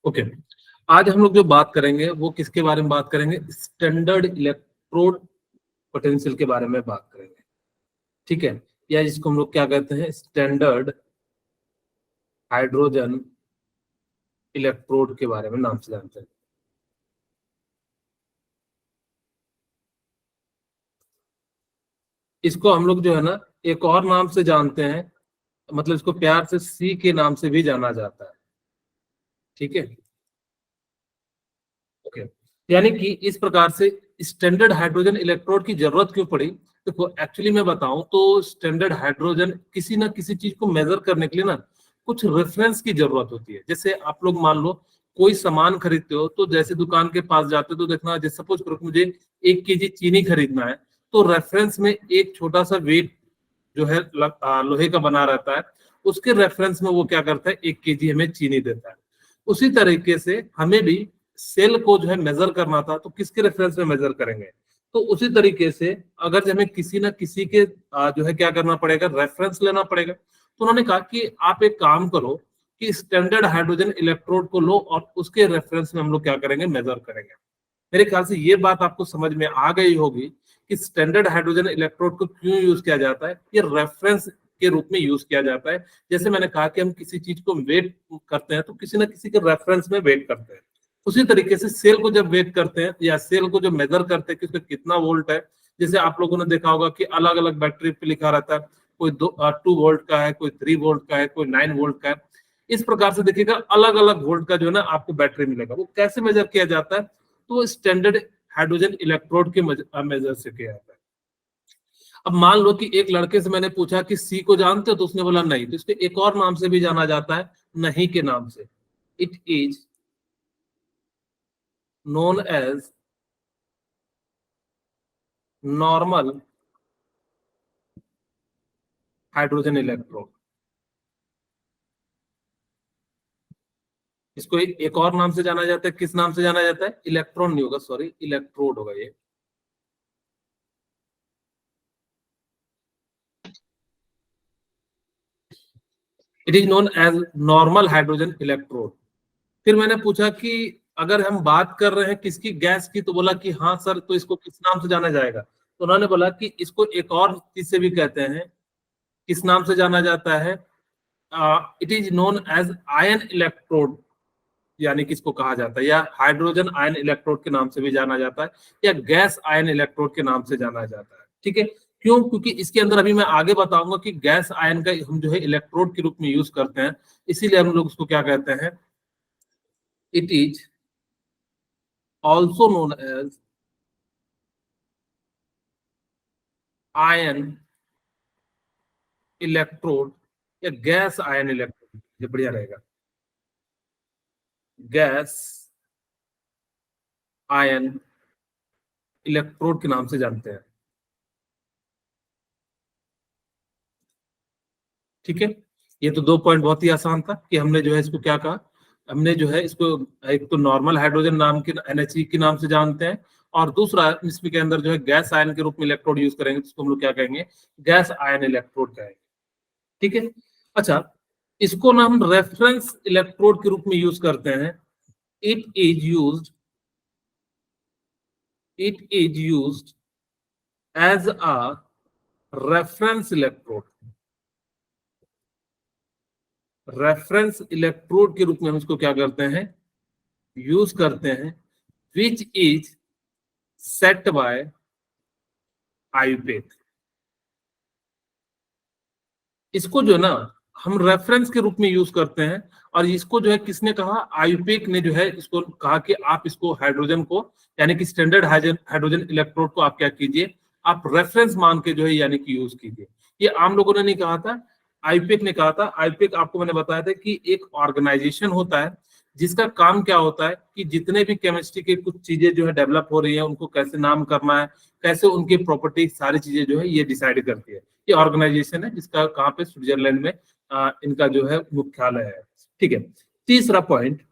Okay, आज हम लोग जो बात करेंगे वो किसके बारे में बात करेंगे? स्टैंडर्ड इलेक्ट्रोड पोटेंशियल के बारे में बात करेंगे, ठीक है? या जिसको हम लोग क्या कहते हैं, स्टैंडर्ड हाइड्रोजन इलेक्ट्रोड के बारे में नाम से जानते हैं। इसको हम लोग जो है ना एक और नाम से जानते हैं, मतलब इसको प्यार से सी के नाम से भी जाना जाता है, ठीक है? ओके, यानी कि इस प्रकार से स्टैंडर्ड हाइड्रोजन इलेक्ट्रोड की जरूरत क्यों पड़ी? देखो, एक्चुअली मैं बताऊं तो स्टैंडर्ड हाइड्रोजन किसी ना किसी चीज को मेजर करने के लिए ना कुछ रेफरेंस की जरूरत होती है। जैसे आप लोग मान लो कोई सामान खरीदते हो, तो जैसे दुकान के पास जाते हो तो देखना, जैसे सपोज करो मुझे 1 केजी चीनी खरीदना है, तो रेफरेंस में एक छोटा सा वेट जो है लोहे का बना रहता है, उसके रेफरेंस में वो क्या करता है, 1 केजी हमें चीनी देता है। उसी तरीके से हमें भी सेल को जो है मेजर करना था, तो किसके रेफरेंस में मेजर करेंगे? तो उसी तरीके से अगर हमें किसी ना किसी के जो है क्या करना पड़ेगा, रेफरेंस लेना पड़ेगा। तो उन्होंने कहा कि आप एक काम करो कि स्टैंडर्ड हाइड्रोजन इलेक्ट्रोड को लो और उसके रेफरेंस में हम लोग क्या करेंगे, मेजर करेंगे। मेरे ख्याल से ये बात आपको समझ में आ गई होगी कि स्टैंडर्ड हाइड्रोजन इलेक्ट्रोड को क्यों यूज किया जाता है। ये रेफरेंस के रूप में यूज किया जाता है। जैसे मैंने कहा कि हम किसी चीज को वेट करते हैं तो किसी ना किसी के रेफरेंस में वेट करते हैं। उसी तरीके से सेल को जब वेट करते हैं या सेल को जब मेजर करते हैं कि उसमें कितना वोल्ट है, जैसे आप लोगों ने देखा होगा कि अलग अलग बैटरी पे लिखा रहता है, कोई 2 वोल्ट का है, कोई 3 वोल्ट का है, कोई 9 वोल्ट का है। इस प्रकार से देखिएगा अलग अलग वोल्ट का जो है ना आपको बैटरी मिलेगा। वो कैसे मेजर किया जाता है? तो स्टैंडर्ड हाइड्रोजन इलेक्ट्रोड के मेजर से किया जाता है। अब मान लो कि एक लड़के से मैंने पूछा कि सी को जानते हो, तो उसने बोला नहीं, तो इसको एक और नाम से भी जाना जाता है, नहीं के नाम से। It is known as normal hydrogen electrode. इसको एक और नाम से जाना जाता है। किस नाम से जाना जाता है? इलेक्ट्रॉन नहीं होगा, सॉरी, इलेक्ट्रोड होगा ये। It is known as normal hydrogen electrode. फिर मैंने पूछा कि अगर हम बात कर रहे हैं किसकी, गैस की, तो बोला कि हाँ सर, तो इसको किस नाम से जाना जाएगा? तो उन्होंने बोला कि इसको एक और चीज से भी कहते हैं। किस नाम से जाना जाता है? It is known as ion electrode, यानी किसको कहा जाता है, या हाइड्रोजन आयन इलेक्ट्रोड के नाम से भी जाना जाता है, या गैस आयन इलेक्ट्रोड के नाम से जाना जाता है, ठीक है? क्यों? क्योंकि इसके अंदर अभी मैं आगे बताऊंगा कि गैस आयन का हम जो है इलेक्ट्रोड के रूप में यूज करते हैं, इसीलिए हम लोग उसको क्या कहते हैं, it is also known as ion electrode या गैस आयन इलेक्ट्रोड, ये बढ़िया रहेगा, गैस आयन इलेक्ट्रोड के नाम से जानते हैं, ठीक है? ये तो 2 पॉइंट बहुत ही आसान था कि हमने जो है इसको क्या कहा, हमने जो है इसको एक तो नॉर्मल हाइड्रोजन नाम के NHE के नाम से जानते हैं, और दूसरा इसमें के अंदर जो है गैस आयन के रूप में इलेक्ट्रोड यूज करेंगे तो इसको हम लोग क्या कहेंगे, गैस आयन इलेक्ट्रोड कहेंगे, ठीक है? अच्छा, इसको ना हम रेफरेंस इलेक्ट्रोड के रूप में यूज करते हैं। It is used as a reference electrode. Reference electrode के रूप में हम इसको क्या करते हैं, यूज करते हैं, which is set by IUPAC. इसको जो है ना हम रेफरेंस के रूप में यूज करते हैं, और इसको जो है किसने कहा, आयुपेक ने जो है इसको कहा कि आप इसको हाइड्रोजन को, यानी कि स्टैंडर्ड हाइड्रोजन इलेक्ट्रोड को आप क्या कीजिए, आप रेफरेंस मान के जो है यानी कि यूज कीजिए। ये आम लोगों ने नहीं कहा था, आयुपेक ने कहा था। आयुपेक आपको मैंने बताया था कि एक ऑर्गेनाइजेशन होता है जिसका काम क्या होता है कि जितने भी केमिस्ट्री के कुछ चीजें जो है डेवलप हो रही है, उनको कैसे नाम करना है, कैसे उनकी प्रॉपर्टी, सारी चीजें जो है ये डिसाइड करती है। ये ऑर्गेनाइजेशन है जिसका कहाँ पे, स्विट्जरलैंड में इनका जो है मुख्यालय है, ठीक है? तीसरा पॉइंट,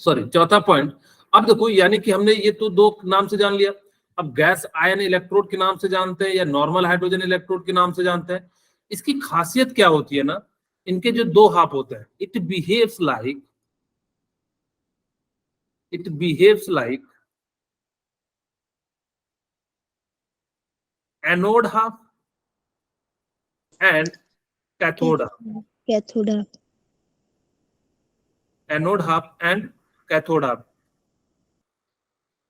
सॉरी चौथा पॉइंट। अब देखो, यानी कि हमने ये तो 2 नाम से जान लिया। अब गैस आयन इलेक्ट्रोड के नाम से जानते हैं या नॉर्मल हाइड्रोजन इलेक्ट्रोड के नाम से जानते हैं। इसकी खासियत क्या होती है ना, इनके जो 2 हाफ होते हैं, it behaves like it behaves like anode half and cathode half. Cathode half. Anode half and cathode half.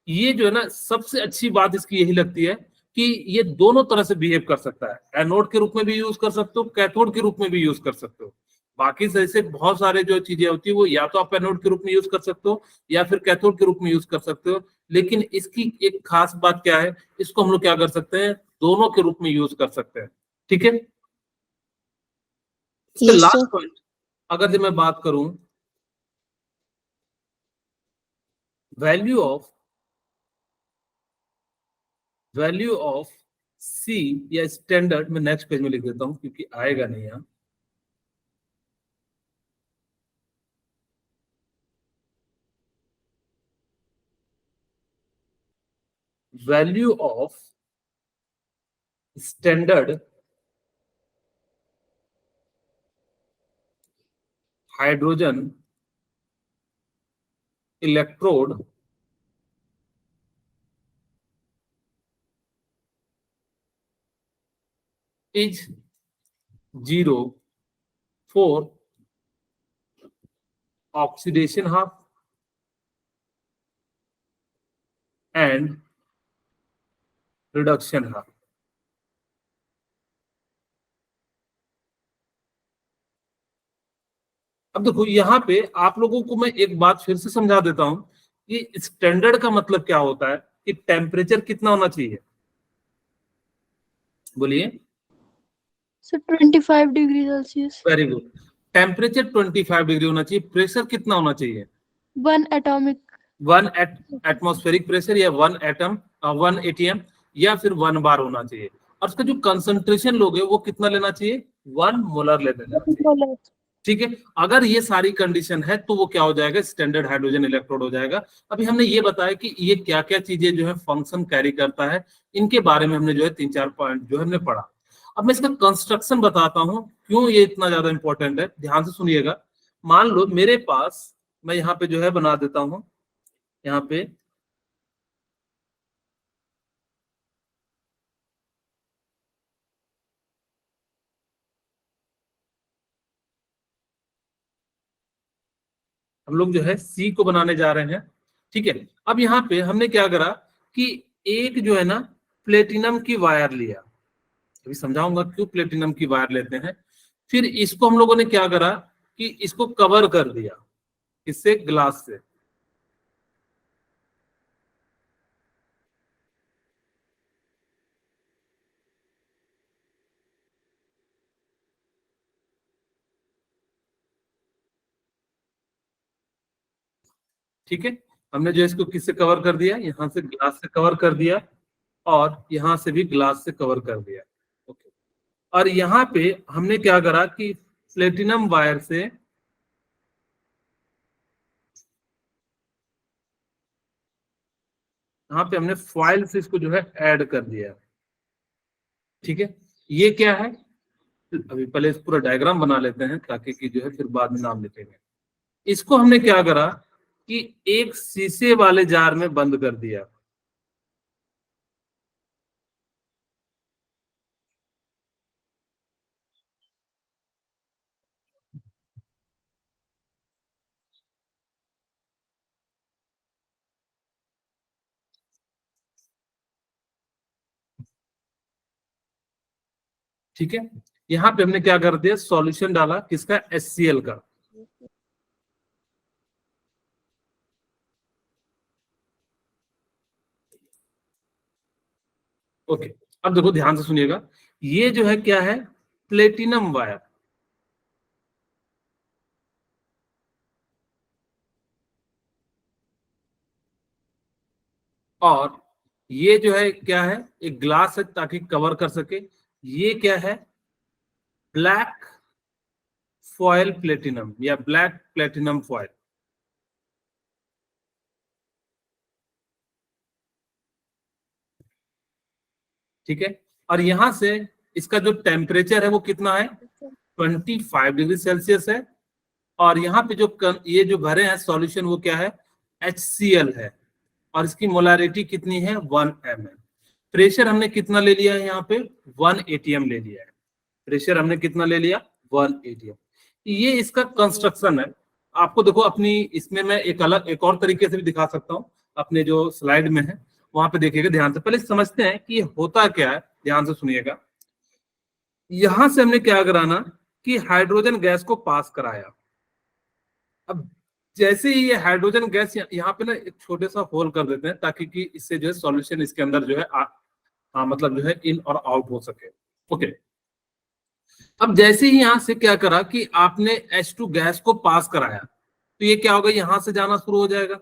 ये जो है ना सबसे अच्छी बात इसकी यही लगती है कि ये दोनों तरह से बिहेव कर सकता है। एनोड के रूप में भी यूज कर सकते हो, कैथोड के रूप में भी यूज कर सकते हो। बाकी जैसे बहुत सारे जो चीजें होती है वो या तो आप एनोड के रूप में यूज कर सकते हो या फिर कैथोड के रूप में यूज कर सकते हो। लेकिन इसकी एक खास बात क्या है, इसको हम लोग क्या कर सकते हैं, दोनों के रूप में यूज कर सकते हैं। ठीक है। Yes, last sir. पॉइंट अगर जो मैं बात करूं, वैल्यू ऑफ सी या स्टैंडर्ड, मैं नेक्स्ट पेज में लिख देता हूं क्योंकि आएगा नहीं यहाँ। Value of standard hydrogen electrode is 0 for oxidation half and reduction half। अब देखो यहाँ पे आप लोगों को मैं एक बात फिर से समझा देता हूं कि स्टैंडर्ड का मतलब क्या होता है, कि टेम्परेचर कितना होना चाहिए, बोलिए। So 25 degrees Celsius. Very good. Temperature 25 degree होना चाहिए। प्रेशर कितना होना चाहिए, 1 atomic. 1 एटमॉस्फेरिक प्रेशर या 1 एटम 1 एटीएम या फिर 1 बार होना चाहिए। और उसका जो कंसंट्रेशन लोगे वो कितना लेना चाहिए, 1 मोलर ले लेना चाहिए। ठीक है। अगर ये सारी कंडीशन है तो वो क्या हो जाएगा, स्टैंडर्ड हाइड्रोजन इलेक्ट्रोड हो जाएगा। अभी हमने ये बताया कि ये क्या क्या चीजें जो है फंक्शन कैरी करता है, इनके बारे में हमने जो है 3-4 पॉइंट जो है हमने पढ़ा। अब मैं इसका कंस्ट्रक्शन बताता हूं, क्यों ये इतना ज्यादा इंपॉर्टेंट है, ध्यान से सुनिएगा। मान लो मेरे पास, मैं यहाँ पे जो है बना देता हूं, यहाँ पे हम लोग जो है सी को बनाने जा रहे हैं। ठीक है। अब यहाँ पे हमने क्या करा कि एक जो है ना प्लेटिनम की वायर लिया, अभी समझाऊंगा क्यों प्लेटिनम की वायर लेते हैं। फिर इसको हम लोगों ने क्या करा कि इसको कवर कर दिया, इससे ग्लास से। ठीक है। हमने जो इसको किससे कवर कर दिया, यहाँ से ग्लास से कवर कर दिया और यहाँ से भी ग्लास से कवर कर दिया। ओके। और यहाँ पे हमने क्या करा कि प्लेटिनम वायर से यहाँ पे हमने फॉइल से इसको जो है ऐड कर दिया। ठीक है। ये क्या है, अभी पहले इस पूरा डायग्राम बना लेते हैं ताकि कि जो है फिर बाद में नाम लिखेंगे। इसको हमने क्या करा कि एक शीशे वाले जार में बंद कर दिया। ठीक है। यहाँ पे हमने क्या कर दिया, सॉल्यूशन डाला, किसका, HCl का। ओके। अब देखो ध्यान से सुनिएगा, ये जो है क्या है, प्लेटिनम वायर। और ये जो है क्या है, एक ग्लास है ताकि कवर कर सके। ये क्या है, ब्लैक फॉयल प्लेटिनम या ब्लैक प्लेटिनम फॉयल। ठीक है। और यहां से इसका जो टेम्परेचर है वो कितना है, 25 डिग्री सेल्सियस है। और यहाँ पे जो ये जो भरे हैं सॉल्यूशन वो क्या है, HCl है और इसकी मोलारिटी कितनी है 1 ml। प्रेशर हमने कितना ले लिया है यहाँ पे 1 atm ले लिया है। प्रेशर हमने कितना ले लिया 1 atm। ये इसका कंस्ट्रक्शन है। आपको देखो अपनी इसमें मैं एक और तरीके से भी दिखा सकता हूँ, अपने जो स्लाइड में है वहां पे देखिएगा ध्यान से। पहले समझते हैं कि होता क्या है, ध्यान से सुनिएगा। यहां से हमने क्या कराना कि हाइड्रोजन गैस को पास कराया। अब जैसे ही ये हाइड्रोजन गैस यहाँ पे ना एक छोटे सा होल कर देते हैं ताकि कि इससे जो है सॉल्यूशन इसके अंदर जो है मतलब जो है इन और आउट हो सके। ओके, अब जैसे ही यहां से क्या करा कि आपने H2 गैस को पास कराया तो ये क्या होगा, यहां से जाना शुरू हो जाएगा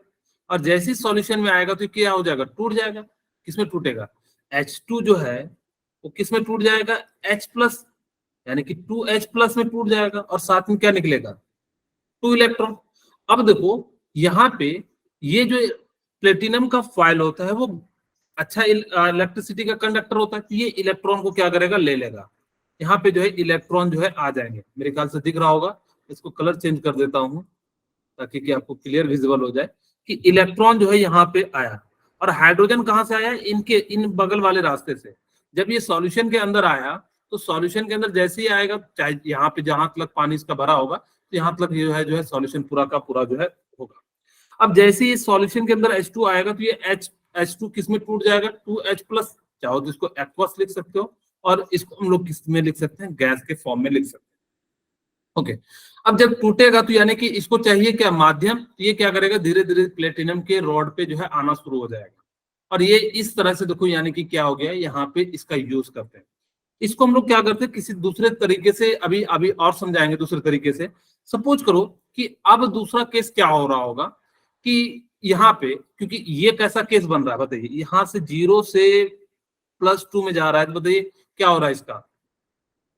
और जैसे ही सॉल्यूशन में आएगा तो क्या हो जाएगा, टूट जाएगा। किसमें टूटेगा, H2 जो है वो किसमें टूट जाएगा, H+, यानी कि 2H+ में टूट जाएगा और साथ में क्या निकलेगा 2 इलेक्ट्रॉन। अब देखो यहाँ पे ये जो प्लेटिनम का फॉयल होता है वो अच्छा इलेक्ट्रिसिटी का कंडक्टर होता है, तो ये इलेक्ट्रॉन को क्या करेगा, ले लेगा। यहाँ पे जो है इलेक्ट्रॉन जो है आ जाएंगे, मेरे ख्याल से दिख रहा होगा। इसको कलर चेंज कर देता हूँ ताकि कि आपको क्लियर विजिबल हो जाए कि इलेक्ट्रॉन जो है यहाँ पे आया और हाइड्रोजन कहाँ से आया, इन बगल वाले रास्ते से। जब ये सॉल्यूशन के अंदर आया तो सॉल्यूशन के अंदर जैसे ही आएगा, चाहे यहाँ पे जहां तक पानी इसका भरा होगा तो यहाँ तक ये जो है सॉल्यूशन पूरा का पूरा जो है होगा। अब जैसे ही सॉल्यूशन के अंदर H2 आएगा तो ये H2 किस में टूट जाएगा 2H+, चाहो तो इसको एक्वस लिख सकते हो और इसको हम लोग किस में लिख सकते हैं, गैस के फॉर्म में लिख सकते हैं। ओके, अब जब टूटेगा तो यानी कि इसको चाहिए क्या, माध्यम, तो ये क्या करेगा, धीरे धीरे प्लेटिनम के रॉड पे जो है आना शुरू हो जाएगा और ये इस तरह से देखो, यानी कि क्या हो गया, यहाँ पे इसका यूज करते हैं। इसको हम लोग क्या करते हैं, किसी दूसरे तरीके से अभी अभी और समझाएंगे दूसरे तरीके से। सपोज करो कि अब दूसरा केस क्या हो रहा होगा कि यहाँ पे, क्योंकि ये कैसा केस बन रहा है बताइए, यहाँ से 0 से +2 में जा रहा है, तो बताइए क्या हो रहा है इसका,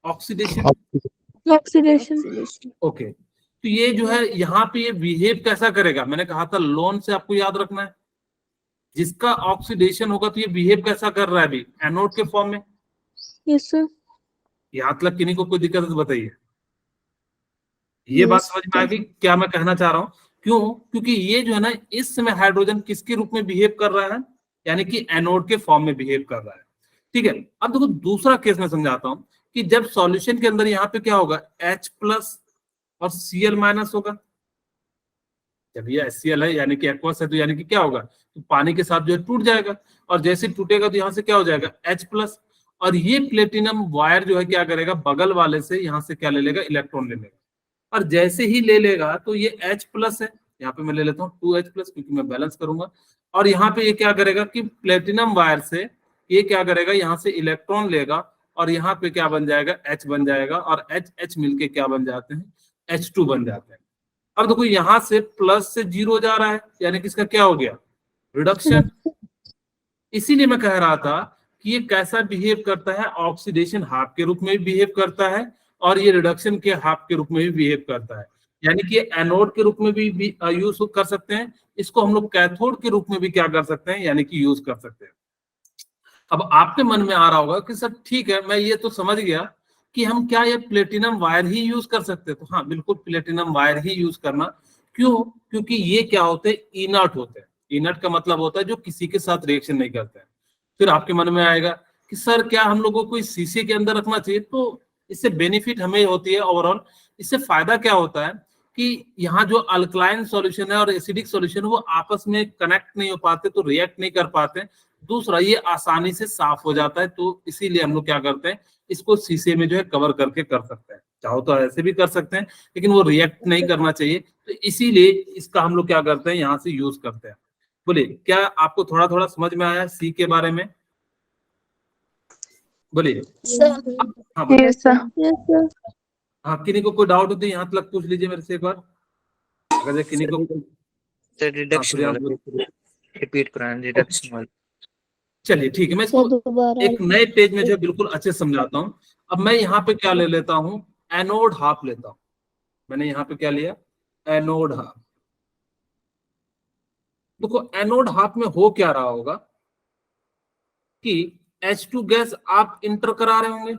ऑक्सीडेशन। ऑक्सीडेशन। ओके, तो ये जो है यहाँ पे ये बिहेव कैसा करेगा, मैंने कहा था लोन से आपको याद रखना है। जिसका ऑक्सीडेशन होगा तो ये बिहेव कैसा कर रहा है अभी, एनोड के फॉर्म में। Yes sir. यहाँ तक किन्हीं को कोई दिक्कत है तो बताइए। ये बात समझ में आ गई क्या मैं कहना चाह रहा हूँ, क्यों, क्योंकि ये जो है ना इस समय हाइड्रोजन किसके रूप में बिहेव कर रहा है, यानी कि एनोड के फॉर्म में बिहेव कर रहा है। ठीक है, अब देखो दूसरा केस मैं समझाता हूँ कि जब सॉल्यूशन के अंदर यहाँ पे क्या होगा, H+ और Cl- होगा। जब ये HCl है यानी कि एक्वस है तो यानी कि क्या होगा, तो पानी के साथ जो है टूट जाएगा और जैसे टूटेगा तो यहाँ से क्या हो जाएगा H+, और ये प्लेटिनम वायर जो है क्या करेगा, बगल वाले से यहाँ से क्या ले लेगा, इलेक्ट्रॉन ले लेगा और जैसे ही ले लेगा तो ये H+ है, यहाँ पे मैं ले लेता हूँ 2H+ क्योंकि मैं बैलेंस करूंगा, और यहाँ पे ये क्या करेगा कि प्लेटिनम वायर से ये क्या करेगा, यहाँ से इलेक्ट्रॉन लेगा और यहाँ पे क्या बन जाएगा, H बन जाएगा और H मिलके क्या बन जाते हैं, H2 बन जाते हैं। अब देखो यहाँ से प्लस से 0 जा रहा है यानी कि इसका क्या हो गया, रिडक्शन। इसीलिए मैं कह रहा था कि ये कैसा बिहेव करता है, ऑक्सीडेशन हाफ के रूप में भी बिहेव करता है और ये रिडक्शन के हाफ के रूप में भी बिहेव करता है, यानी कि एनोड के रूप में भी यूज कर सकते हैं इसको, हम लोग कैथोड के रूप में भी क्या कर सकते हैं, यानी कि यूज कर सकते हैं। अब आपके मन में आ रहा होगा कि सर ठीक है, मैं ये तो समझ गया कि हम क्या ये प्लेटिनम वायर ही यूज कर सकते हैं, तो हाँ बिल्कुल प्लेटिनम वायर ही यूज करना। क्यों, क्योंकि ये क्या होते हैं, इनर्ट होते हैं। इनर्ट का मतलब होता है जो किसी के साथ रिएक्शन नहीं करते हैं। फिर आपके मन में आएगा कि सर क्या हम लोगों को इस शीशे के अंदर रखना चाहिए, तो इससे बेनिफिट हमें होती है ओवरऑल। इससे फायदा क्या होता है कि यहाँ जो अल्कलाइन सॉल्यूशन है और एसिडिक सॉल्यूशन वो आपस में कनेक्ट नहीं हो पाते, तो रिएक्ट नहीं कर पाते। दूसरा ये आसानी से साफ हो जाता है, तो इसीलिए हम लोग क्या करते हैं, इसको शीशे में जो है कवर करके कर सकते हैं। चाहो तो ऐसे भी कर सकते हैं लेकिन वो रिएक्ट नहीं करना चाहिए, तो इसीलिए इसका हम लोग क्या करते हैं, यहाँ से यूज करते हैं। बोलिए क्या आपको थोड़ा थोड़ा समझ में आया सी के बारे में, बोलिए। हाँ बोलिए। Yes sir. हाँ, किन्हीं को कोई डाउट होती है यहाँ तक पूछ लीजिए मेरे से एक बार, अगर किन्हीं को। सर रिडक्शन वाला रिपीट कराना, रिडक्शन वाला। चलिए ठीक है, मैं इसको एक नए पेज में जो है बिल्कुल अच्छे से समझाता हूँ। अब मैं यहाँ पे क्या ले लेता हूँ, एनोड हाफ लेता हूँ। मैंने यहाँ पे क्या लिया, एनोड हाफ। देखो एनोड हाफ में हो क्या रहा होगा कि H2 गैस आप इंटर करा रहे होंगे,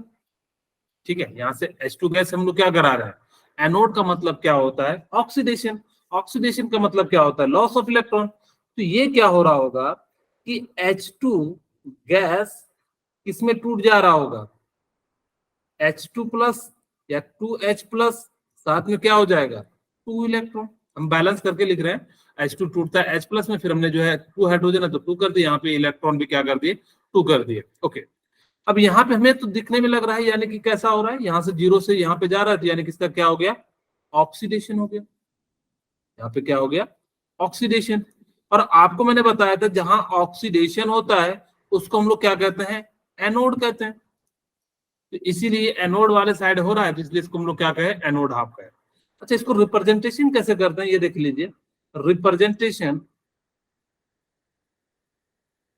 ठीक है, यहाँ से H2 गैस हम लोग क्या करा रहे हैं, एनोड का मतलब क्या होता है, ऑक्सीडेशन। ऑक्सीडेशन का मतलब क्या होता है? Loss of electron. तो ये क्या हो रहा होगा कि H2 गैस किसमें टूट जा रहा होगा? H2 प्लस या 2H प्लस, साथ में क्या हो जाएगा? 2 इलेक्ट्रॉन। हम बैलेंस करके लिख रहे हैं, H2 टूटता है H प्लस में, फिर हमने जो है 2 हाइड्रोजन है तो 2 कर दिए, यहाँ पे इलेक्ट्रॉन भी क्या कर दिए? 2 कर दिए। ओके, अब यहाँ पे हमें तो दिखने में लग रहा है यानी कि कैसा हो रहा है, यहाँ से 0 से यहाँ पे जा रहा है, तो यानी कि इसका क्या हो गया? ऑक्सीडेशन हो गया। यहाँ पे क्या हो गया? ऑक्सीडेशन। और आपको मैंने बताया था जहां ऑक्सीडेशन होता है उसको हम लोग क्या कहते हैं? एनोड कहते हैं। तो इसीलिए एनोड वाले साइड हो रहा है, तो इसलिए इसको हम लोग क्या कहें? एनोड हाफ कहें। अच्छा, इसको रिप्रेजेंटेशन कैसे करते हैं ये देख लीजिए। Representation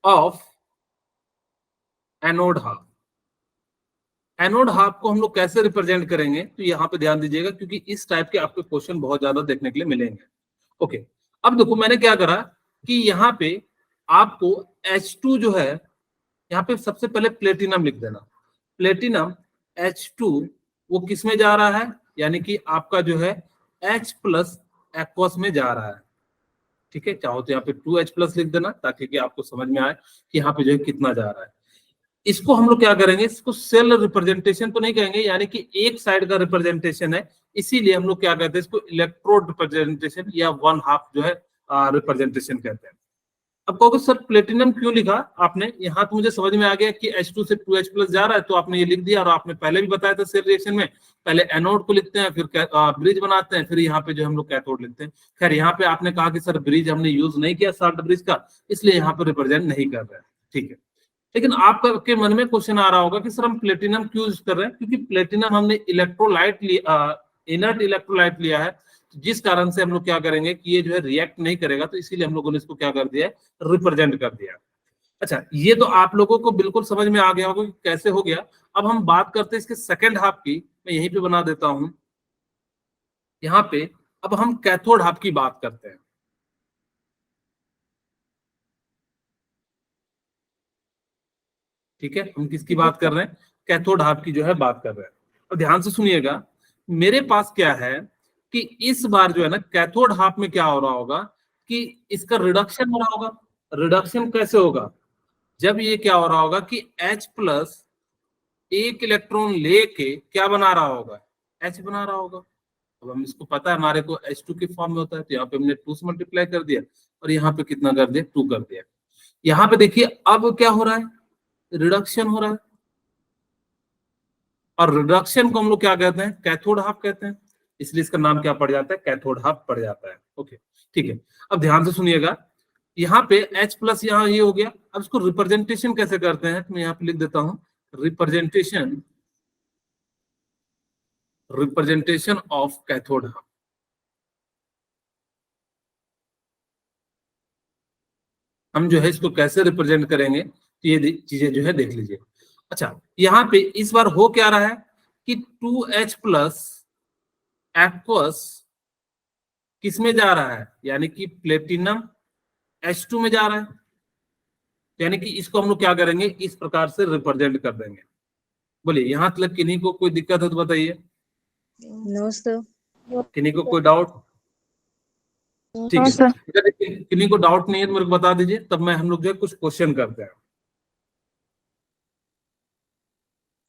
of anode half. Anode half को हम लोग कैसे रिप्रेजेंट करेंगे? तो यहाँ पे ध्यान दीजिएगा, क्योंकि इस टाइप के आपके क्वेश्चन बहुत ज्यादा देखने के लिए मिलेंगे। ओके, अब देखो मैंने क्या करा कि यहाँ पे आपको H2 जो है, यहाँ पे सबसे पहले प्लेटिनम लिख देना। प्लेटिनम H2 वो किस में जा रहा है? यानी कि आपका जो है H प्लस एक्वस में जा रहा है। ठीक है, चाहो तो यहाँ पे 2H प्लस लिख देना ताकि कि आपको समझ में आए कि यहाँ पे जो है कितना जा रहा है। इसको हम लोग क्या करेंगे? इसको सेल रिप्रेजेंटेशन तो नहीं कहेंगे, यानी कि एक साइड का रिप्रेजेंटेशन है, इसीलिए हम लोग क्या कहते हैं? इसको इलेक्ट्रोड रिप्रेजेंटेशन या 1/2 जो है रिप्रेजेंटेशन कहते हैं। अब कहोगे सर प्लेटिनम क्यों लिखा आपने? यहाँ तो मुझे समझ में आ गया कि H2 से 2H प्लस जा रहा है तो आपने ये लिख दिया, और आपने पहले भी बताया था सेल रिएक्शन में पहले एनोड को लिखते हैं, फिर ब्रिज बनाते हैं, फिर यहाँ पे जो हम लोग कैथोड लिखते हैं। खैर यहाँ पे आपने कहा कि सर ब्रिज हमने यूज नहीं किया साल्ट ब्रिज का, इसलिए यहाँ पे रिप्रेजेंट नहीं कर रहे हैं। ठीक है, लेकिन आपके मन में क्वेश्चन आ रहा होगा कि सर हम प्लेटिनम क्यों यूज कर रहे हैं? क्योंकि प्लेटिनम हमने इलेक्ट्रोलाइट लिया, इनर्ट इलेक्ट्रोलाइट लिया है, जिस कारण से हम लोग क्या करेंगे कि ये जो है रिएक्ट नहीं करेगा, तो इसीलिए हम लोगों ने इसको क्या कर दिया है? रिप्रेजेंट कर दिया। अच्छा, ये तो आप लोगों को बिल्कुल समझ में आ गया होगा कि कैसे हो गया। अब हम बात करते हैं इसके सेकेंड हाफ की। मैं यहीं पे बना देता हूं यहाँ पे। अब हम कैथोड हाफ की बात करते हैं। ठीक है, हम किसकी बात कर रहे हैं? कैथोड हाफ की जो है बात कर रहे हैं। और ध्यान से सुनिएगा, मेरे पास क्या है कि इस बार जो है ना कैथोड हाफ में क्या हो रहा होगा कि इसका रिडक्शन हो रहा होगा। रिडक्शन कैसे होगा? जब ये क्या हो रहा होगा कि H प्लस एक इलेक्ट्रॉन लेके क्या बना रहा होगा? H बना रहा होगा। अब हम इसको पता है हमारे को H2 के फॉर्म में होता है, तो यहाँ पे हमने 2 से मल्टीप्लाई कर दिया, और यहाँ पे कितना कर दिया? 2 कर दिया। यहाँ पे देखिए अब क्या हो रहा है? रिडक्शन हो रहा है, और रिडक्शन को हम लोग क्या कहते हैं? कैथोड हाफ कहते हैं, इसलिए इसका नाम क्या पड़ जाता है? कैथोड हाफ पड़ जाता है। ओके, ठीक है, अब ध्यान से सुनिएगा, यहाँ पे H प्लस यहाँ ये हो गया। अब इसको रिप्रेजेंटेशन कैसे करते हैं? मैं यहाँ पे लिख देता हूँ रिप्रेजेंटेशन ऑफ कैथोड हाफ। हम जो है इसको कैसे रिप्रेजेंट करेंगे, तो ये चीजें जो है देख लीजिए। अच्छा, यहाँ पे इस बार हो क्या रहा है कि 2H प्लस एक्वस किस में जा रहा है? यानी कि प्लेटिनम H2 में जा रहा है, यानी कि इसको हम लोग क्या करेंगे? इस प्रकार से रिप्रेजेंट कर देंगे। बोलिए, यहाँ तक किन्हीं को कोई दिक्कत है तो बताइए। No sir. किन्हीं को कोई डाउट? ठीक है, अगर किन्हीं को डाउट नहीं है तो मेरे को बता दीजिए, तब मैं हम लोग जो है कुछ क्वेश्चन करते हैं।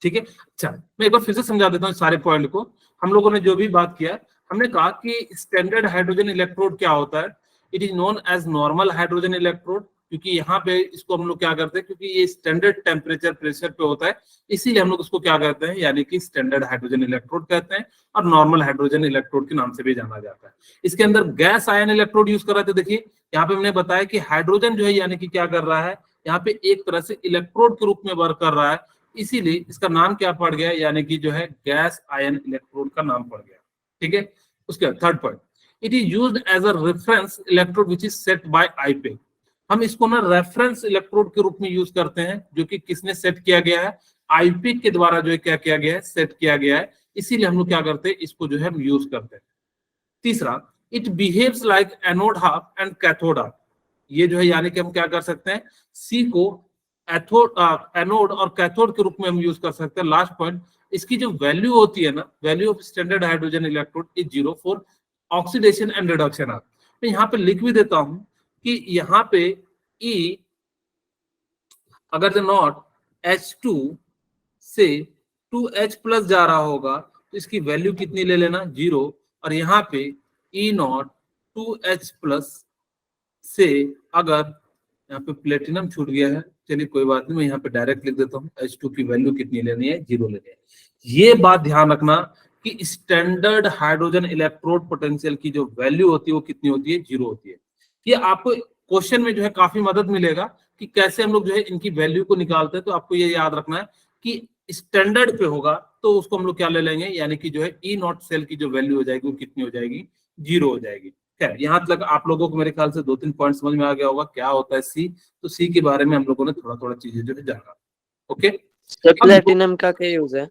ठीक है, अच्छा मैं एक बार फिर से समझा देता हूँ सारे पॉइंट को। हम लोगों ने जो भी बात किया, हमने कहा कि स्टैंडर्ड हाइड्रोजन इलेक्ट्रोड क्या होता है? It is known as normal hydrogen electrode, क्योंकि यहाँ पे इसको हम लोग क्या करते हैं, क्योंकि ये स्टैंडर्ड टेम्परेचर प्रेशर पे होता है, इसीलिए हम लोग उसको क्या कहते हैं? यानी कि स्टैंडर्ड हाइड्रोजन इलेक्ट्रोड कहते हैं, और नॉर्मल हाइड्रोजन इलेक्ट्रोड के नाम से भी जाना जाता है। इसके अंदर गैस आयन इलेक्ट्रोड यूज कर रहे थे। देखिए यहाँ पे हमने बताया कि हाइड्रोजन जो है यानी कि क्या कर रहा है, यहाँ पे एक तरह से इलेक्ट्रोड के रूप में वर्क कर रहा है, इसीलिए इसका नाम क्या पड़ गया? यानी कि जो है गैस आयन इलेक्ट्रोड का नाम पड़ गया। ठीक है, उसके third point, it is used as a reference electrode which is set by IPA. हम इसको ना रेफरेंस इलेक्ट्रोड के रूप में यूज करते हैं, जो कि किसने सेट किया गया है? आईपीए के द्वारा जो है क्या किया गया है? सेट किया गया है, इसीलिए हम लोग क्या करते हैं? इसको जो है हम यूज करते हैं। तीसरा, it behaves like anode half and cathode half. ये जो है यानी कि हम क्या कर सकते हैं? सी को एनोड और कैथोड के रूप में हम यूज कर सकते हैं। लास्ट पॉइंट, इसकी जो वैल्यू होती है ना, value of standard hydrogen electrode is 0 for oxidation and reduction arc. मैं यहाँ पे लिख भी देता हूं कि यहाँ पे E अगर जो नॉट H2 से 2H प्लस जा रहा होगा तो इसकी वैल्यू कितनी ले लेना, 0। और यहाँ पे E नॉट 2H प्लस से अगर यहाँ पे प्लेटिनम छूट गया है, चलिए कोई बात नहीं, मैं यहाँ पे डायरेक्ट लिख देता हूँ H2 की वैल्यू कितनी लेनी है, 0 लेनी है। ये बात ध्यान रखना कि स्टैंडर्ड हाइड्रोजन इलेक्ट्रोड पोटेंशियल की जो वैल्यू होती है वो कितनी होती है, 0 होती है। ये आपको क्वेश्चन में जो है काफी मदद मिलेगा कि कैसे हम लोग जो है इनकी वैल्यू को निकालते हैं। तो आपको ये याद रखना है कि स्टैंडर्ड पे होगा तो उसको हम लोग क्या ले लेंगे, यानी कि जो है ई नॉट सेल की जो वैल्यू हो जाएगी वो कितनी हो जाएगी, 0 हो जाएगी। खैर यहाँ तक आप लोगों को मेरे ख्याल से 2-3 पॉइंट समझ में आ गया होगा क्या होता है सी। तो सी के बारे में हम लोगों ने थोड़ा थोड़ा चीजें जो है जाना। ओके, प्लेटिनम का क्या यूज है?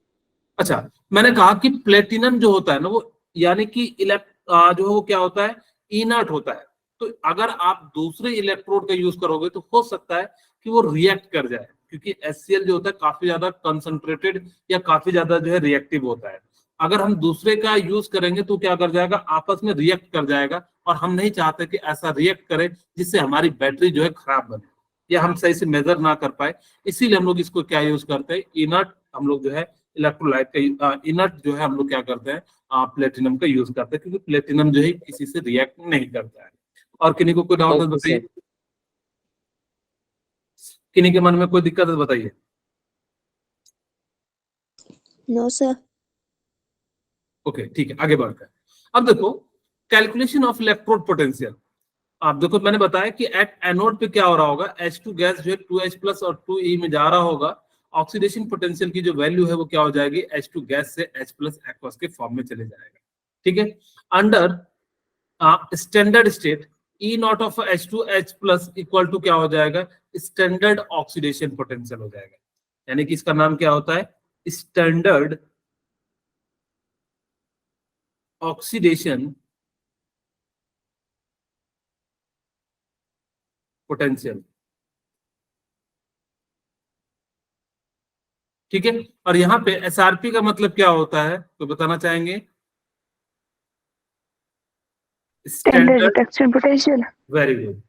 अच्छा, मैंने कहा कि प्लेटिनम जो होता है ना वो यानी कि जो है वो क्या होता है, इनर्ट होता है। तो अगर आप दूसरे इलेक्ट्रोड का यूज करोगे तो हो सकता है कि वो रिएक्ट कर जाए, क्योंकि HCl जो होता है काफी ज्यादा कंसंट्रेटेड या काफी ज्यादा जो है रिएक्टिव होता है। अगर हम दूसरे का यूज करेंगे तो क्या कर जाएगा, आपस में रिएक्ट कर जाएगा, और हम नहीं चाहते कि ऐसा रिएक्ट करे जिससे हमारी बैटरी जो है खराब बने या हम सही से मेजर ना कर पाए। इसीलिए हम लोग इसको क्या यूज करते हैं, इनर्ट हम लोग जो है इलेक्ट्रोलाइट का इनर्ट जो है हम लोग क्या करते हैं, प्लेटिनम का यूज करते हैं, क्योंकि प्लेटिनम जो है किसी से रिएक्ट नहीं करता है। और किन्हीं को कोई डाउट है बताइए, किन्हीं के मन में कोई दिक्कत है बताइए। No sir. ओके ठीक है, आगे बढ़ते हैं। अब देखो कैलकुलेशन ऑफ इलेक्ट्रोड पोटेंशियल। आप देखो मैंने बताया कि एट एनोड पे क्या हो रहा होगा, H2 गैस जो है 2H प्लस और 2E में जा रहा होगा। ऑक्सीडेशन पोटेंशियल की जो वैल्यू है वो क्या हो जाएगी, H2 गैस से H प्लस एक्वस के फॉर्म में चले जाएगा। ठीक है, under standard state E naught of H2H plus equal to क्या हो जाएगा, स्टैंडर्ड ऑक्सीडेशन पोटेंशियल हो जाएगा। यानी कि इसका नाम क्या होता है, स्टैंडर्ड ऑक्सीडेशन पोटेंशियल। ठीक है, और यहाँ पे SRP का मतलब क्या होता है तो बताना चाहेंगे, standard reduction potential. Very good.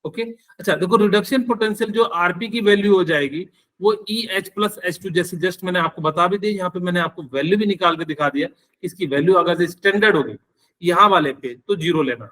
Okay अच्छा देखो, रिडक्शन पोटेंशियल जो आरपी की वैल्यू हो जाएगी वो EH प्लस H2, जैसे जस्ट मैंने आपको बता भी दी, यहाँ पे मैंने आपको वैल्यू भी निकाल के दिखा दिया। इसकी वैल्यू अगर स्टैंडर्ड होगी यहाँ वाले पे तो 0 लेना,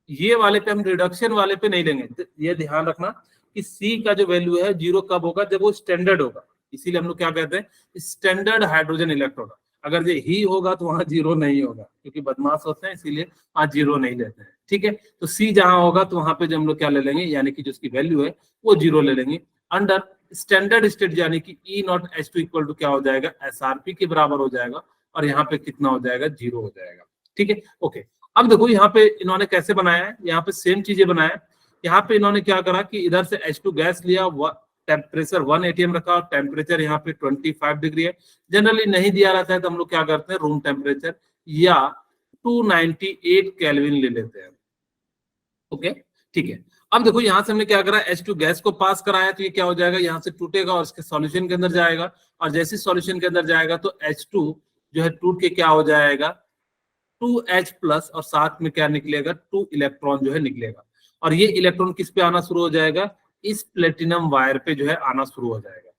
ये वाले पे हम रिडक्शन वाले पे नहीं लेंगे। तो ये ध्यान रखना कि C का जो वैल्यू है 0 कब होगा, जब वो स्टैंडर्ड होगा। इसीलिए हम लोग क्या कहते हैं, स्टैंडर्ड हाइड्रोजन इलेक्ट्रोड। अगर ये ही होगा तो वहां 0 नहीं होगा, क्योंकि बदमाश होते हैं इसीलिए वहां 0 नहीं लेते हैं। ठीक है, तो C जहां होगा तो वहां पे जो हम लोग क्या ले लेंगे, यानी कि जो उसकी वैल्यू है वो 0 ले लेंगे। अंडर स्टैंडर्ड स्टेट यानी कि E not H2 equal to क्या हो जाएगा, SRP के बराबर हो जाएगा, और यहाँ पे कितना हो जाएगा, 0 हो जाएगा। ठीक है, ओके। अब देखो यहाँ पे इन्होंने कैसे बनाया है, यहाँ पे सेम चीजें बनाया। यहाँ पे इन्होंने क्या करा कि इधर से H2 गैस लिया, टेम्परेचर 1 atm रखा, और टेम्परेचर यहाँ पे 25 डिग्री है। जनरली नहीं दिया रहता है तो हम लोग क्या करते हैं, रूम टेम्परेचर या 298 केल्विन ले लेते हैं। ओके ठीक है, अब देखो यहाँ से हमने क्या करा, H2 गैस को पास कराया, तो ये क्या हो जाएगा, यहाँ से टूटेगा और इसके सॉल्यूशन के अंदर जाएगा, और जैसे सॉल्यूशन के अंदर जाएगा तो H2 जो है टूट के क्या हो जाएगा, 2H प्लस, और साथ में क्या निकलेगा, 2 इलेक्ट्रॉन जो है निकलेगा। और ये इलेक्ट्रॉन किस पे आना शुरू हो जाएगा, इस प्लेटिनम वायर पे जो है आना शुरू हो जाएगा।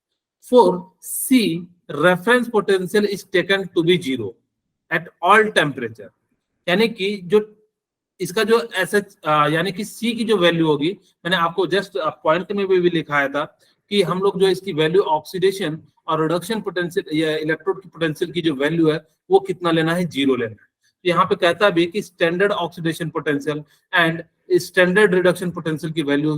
For C reference potential is taken to be 0 at all temperature. यानी कि जो इसका जो SH यानी कि C की जो वैल्यू होगी, मैंने आपको जस्ट पॉइंट में भी लिखाया था कि हम लोग जो इसकी वैल्यू ऑक्सीडेशन और रिडक्शन पोटेंशियल या इलेक्ट्रोड की पोटेंशियल की जो वैल्यू है वो कितना लेना है, 0 लेना है। यहाँ पे कहता भी कि standard oxidation potential and standard reduction potential की वैल्यू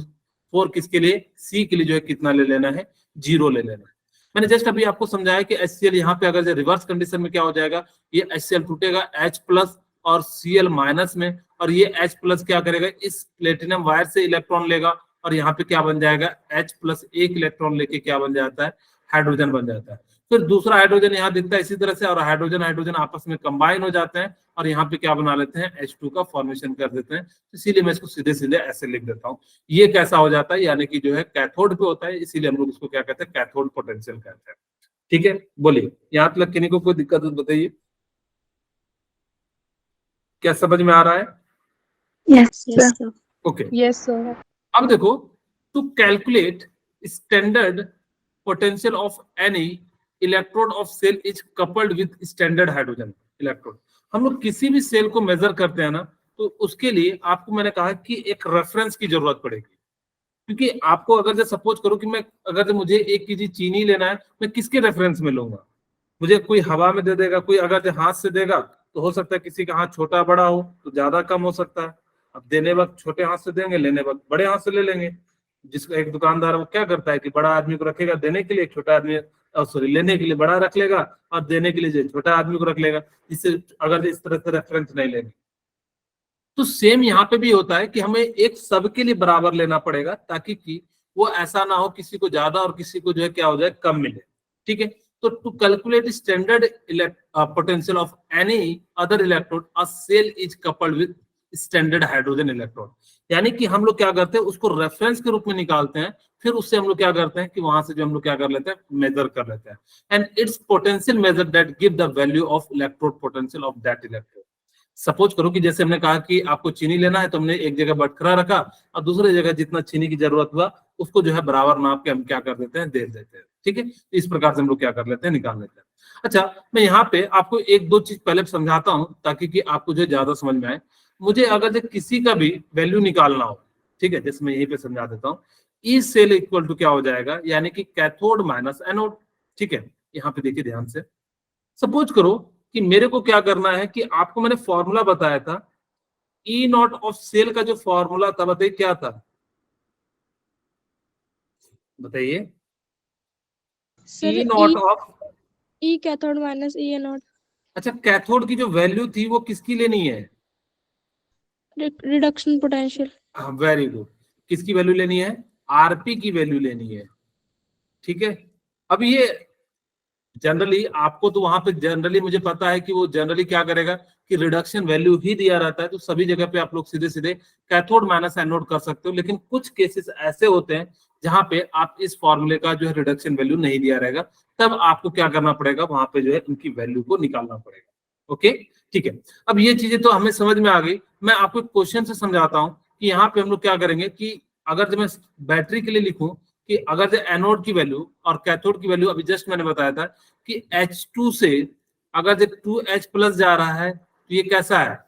फॉर किसके लिए, C के लिए जो है कितना ले लेना है, 0 ले लेना है। मैंने जस्ट अभी आपको समझाया कि HCl यहाँ पे अगर रिवर्स कंडीशन में क्या हो जाएगा, ये HCl टूटेगा H प्लस और Cl माइनस में, और ये H प्लस क्या करेगा, इस प्लेटिनम वायर से इलेक्ट्रॉन लेगा, और यहाँ पे क्या बन जाएगा, H प्लस एक इलेक्ट्रॉन लेके क्या बन जाता है, हाइड्रोजन बन जाता है। फिर दूसरा हाइड्रोजन यहाँ दिखता है इसी तरह से, और हाइड्रोजन हाइड्रोजन आपस में कंबाइन हो जाते हैं और यहाँ पे क्या बना लेते हैं, H2 का फॉर्मेशन कर देते हैं। इसीलिए मैं इसको सीधे सीधे ऐसे लिख देता हूँ। ये कैसा हो जाता है, यानी कि जो है कैथोड पे होता है, इसीलिए हम लोग इसको क्या कहते हैं, कैथोड पोटेंशियल कहते हैं। ठीक है, बोलिए यहाँ तक किन्हीं को कोई दिक्कत बताइए, क्या समझ में आ रहा है? Yes, Yes, sir. sir. Okay, Yes, sir. अब देखो, to calculate standard potential of any electrode of cell is coupled with standard hydrogen electrode. हम लोग किसी भी सेल को मेजर करते हैं ना, तो उसके लिए आपको मैंने कहा कि एक रेफरेंस की जरूरत पड़ेगी। क्योंकि आपको अगर जो सपोज करो कि मैं अगर जो मुझे 1 केजी चीनी लेना है, मैं किसके रेफरेंस में लूंगा? मुझे कोई हवा में दे देगा, कोई अगर जो हाथ से देगा तो हो सकता है किसी का हाथ छोटा बड़ा हो तो ज्यादा कम हो सकता है। अब देने वक्त छोटे हाथ से देंगे, लेने वक्त बड़े हाथ से ले लेंगे। जिसका एक दुकानदार वो क्या करता है कि बड़ा आदमी को रखेगा देने के लिए, छोटा आदमी सॉरी लेने के लिए बड़ा रख लेगा और देने के लिए छोटा आदमी को रख लेगा, इससे अगर इस तरह से रेफरेंस नहीं लेंगे। तो सेम यहाँ पे भी होता है कि हमें एक सबके लिए बराबर लेना पड़ेगा, ताकि कि वो ऐसा ना हो किसी को ज्यादा और किसी को जो है क्या हो जाए, कम मिले। ठीक है, तो to calculate standard potential of any other electrode a cell is coupled with standard hydrogen electrode. यानी कि हम लोग क्या करते हैं, उसको रेफरेंस के रूप में निकालते हैं, फिर उससे हम लोग क्या करते हैं कि वहां से जो हम लोग क्या कर लेते हैं, मेजर कर लेते हैं, and its potential measure that give the value of electrode potential of that electrode. Suppose करो कि जैसे हमने कहा कि आपको चीनी लेना है, तो हमने एक जगह बटखरा रखा और दूसरी जगह जितना चीनी की जरूरत हुआ उसको जो है बराबर नाप के हम क्या कर देते हैं, दे देते हैं। ठीक है, इस प्रकार से हम लोग क्या कर लेते हैं, निकाल लेते हैं। अच्छा, मैं यहाँ पे आपको एक दो चीज पहले समझाता हूँ ताकि कि आपको जो ज्यादा समझ में आए। मुझे अगर जो किसी का भी वैल्यू निकालना हो, ठीक है, जैसे मैं यहीं पे समझा देता हूँ, ई सेल इक्वल टू क्या हो जाएगा, यानी कि कैथोड माइनस एनोड। ठीक है, यहाँ पे देखिए ध्यान से, सपोज करो कि मेरे को क्या करना है कि आपको मैंने फॉर्मूला बताया था, ई नॉट ऑफ सेल का जो फॉर्मूला था, बताइए क्या था, बताइए। Sir E naught of, E cathode minus E anode. अच्छा, कैथोड की जो वैल्यू थी वो किसकी लेनी है, रिडक्शन पोटेंशियल। हाँ, वेरी गुड। किसकी वैल्यू लेनी है, आरपी की वैल्यू लेनी है। ठीक है, अब ये जनरली आपको तो वहां पे जनरली मुझे पता है कि वो जनरली क्या करेगा कि रिडक्शन वैल्यू ही दिया रहता है, तो सभी जगह पे आप लोग सीधे सीधे कैथोड माइनस एनोड कर सकते हो। लेकिन कुछ केसेस ऐसे होते हैं जहां पे आप इस फॉर्मूले का जो है रिडक्शन वैल्यू नहीं दिया रहेगा, तब आपको क्या करना पड़ेगा, वहां पे जो है इनकी वैल्यू को निकालना पड़ेगा। ओके, ठीक है, अब ये चीजें तो हमें समझ में आ गई। मैं आपको एक क्वेश्चन से समझाता हूँ कि यहाँ पे हम लोग क्या करेंगे कि अगर जब मैं बैटरी के लिए लिखूं कि अगर जो एनोड की वैल्यू और कैथोड की वैल्यू, अभी जस्ट मैंने बताया था कि H2 से अगर जो 2H प्लस जा रहा है तो ये कैसा है,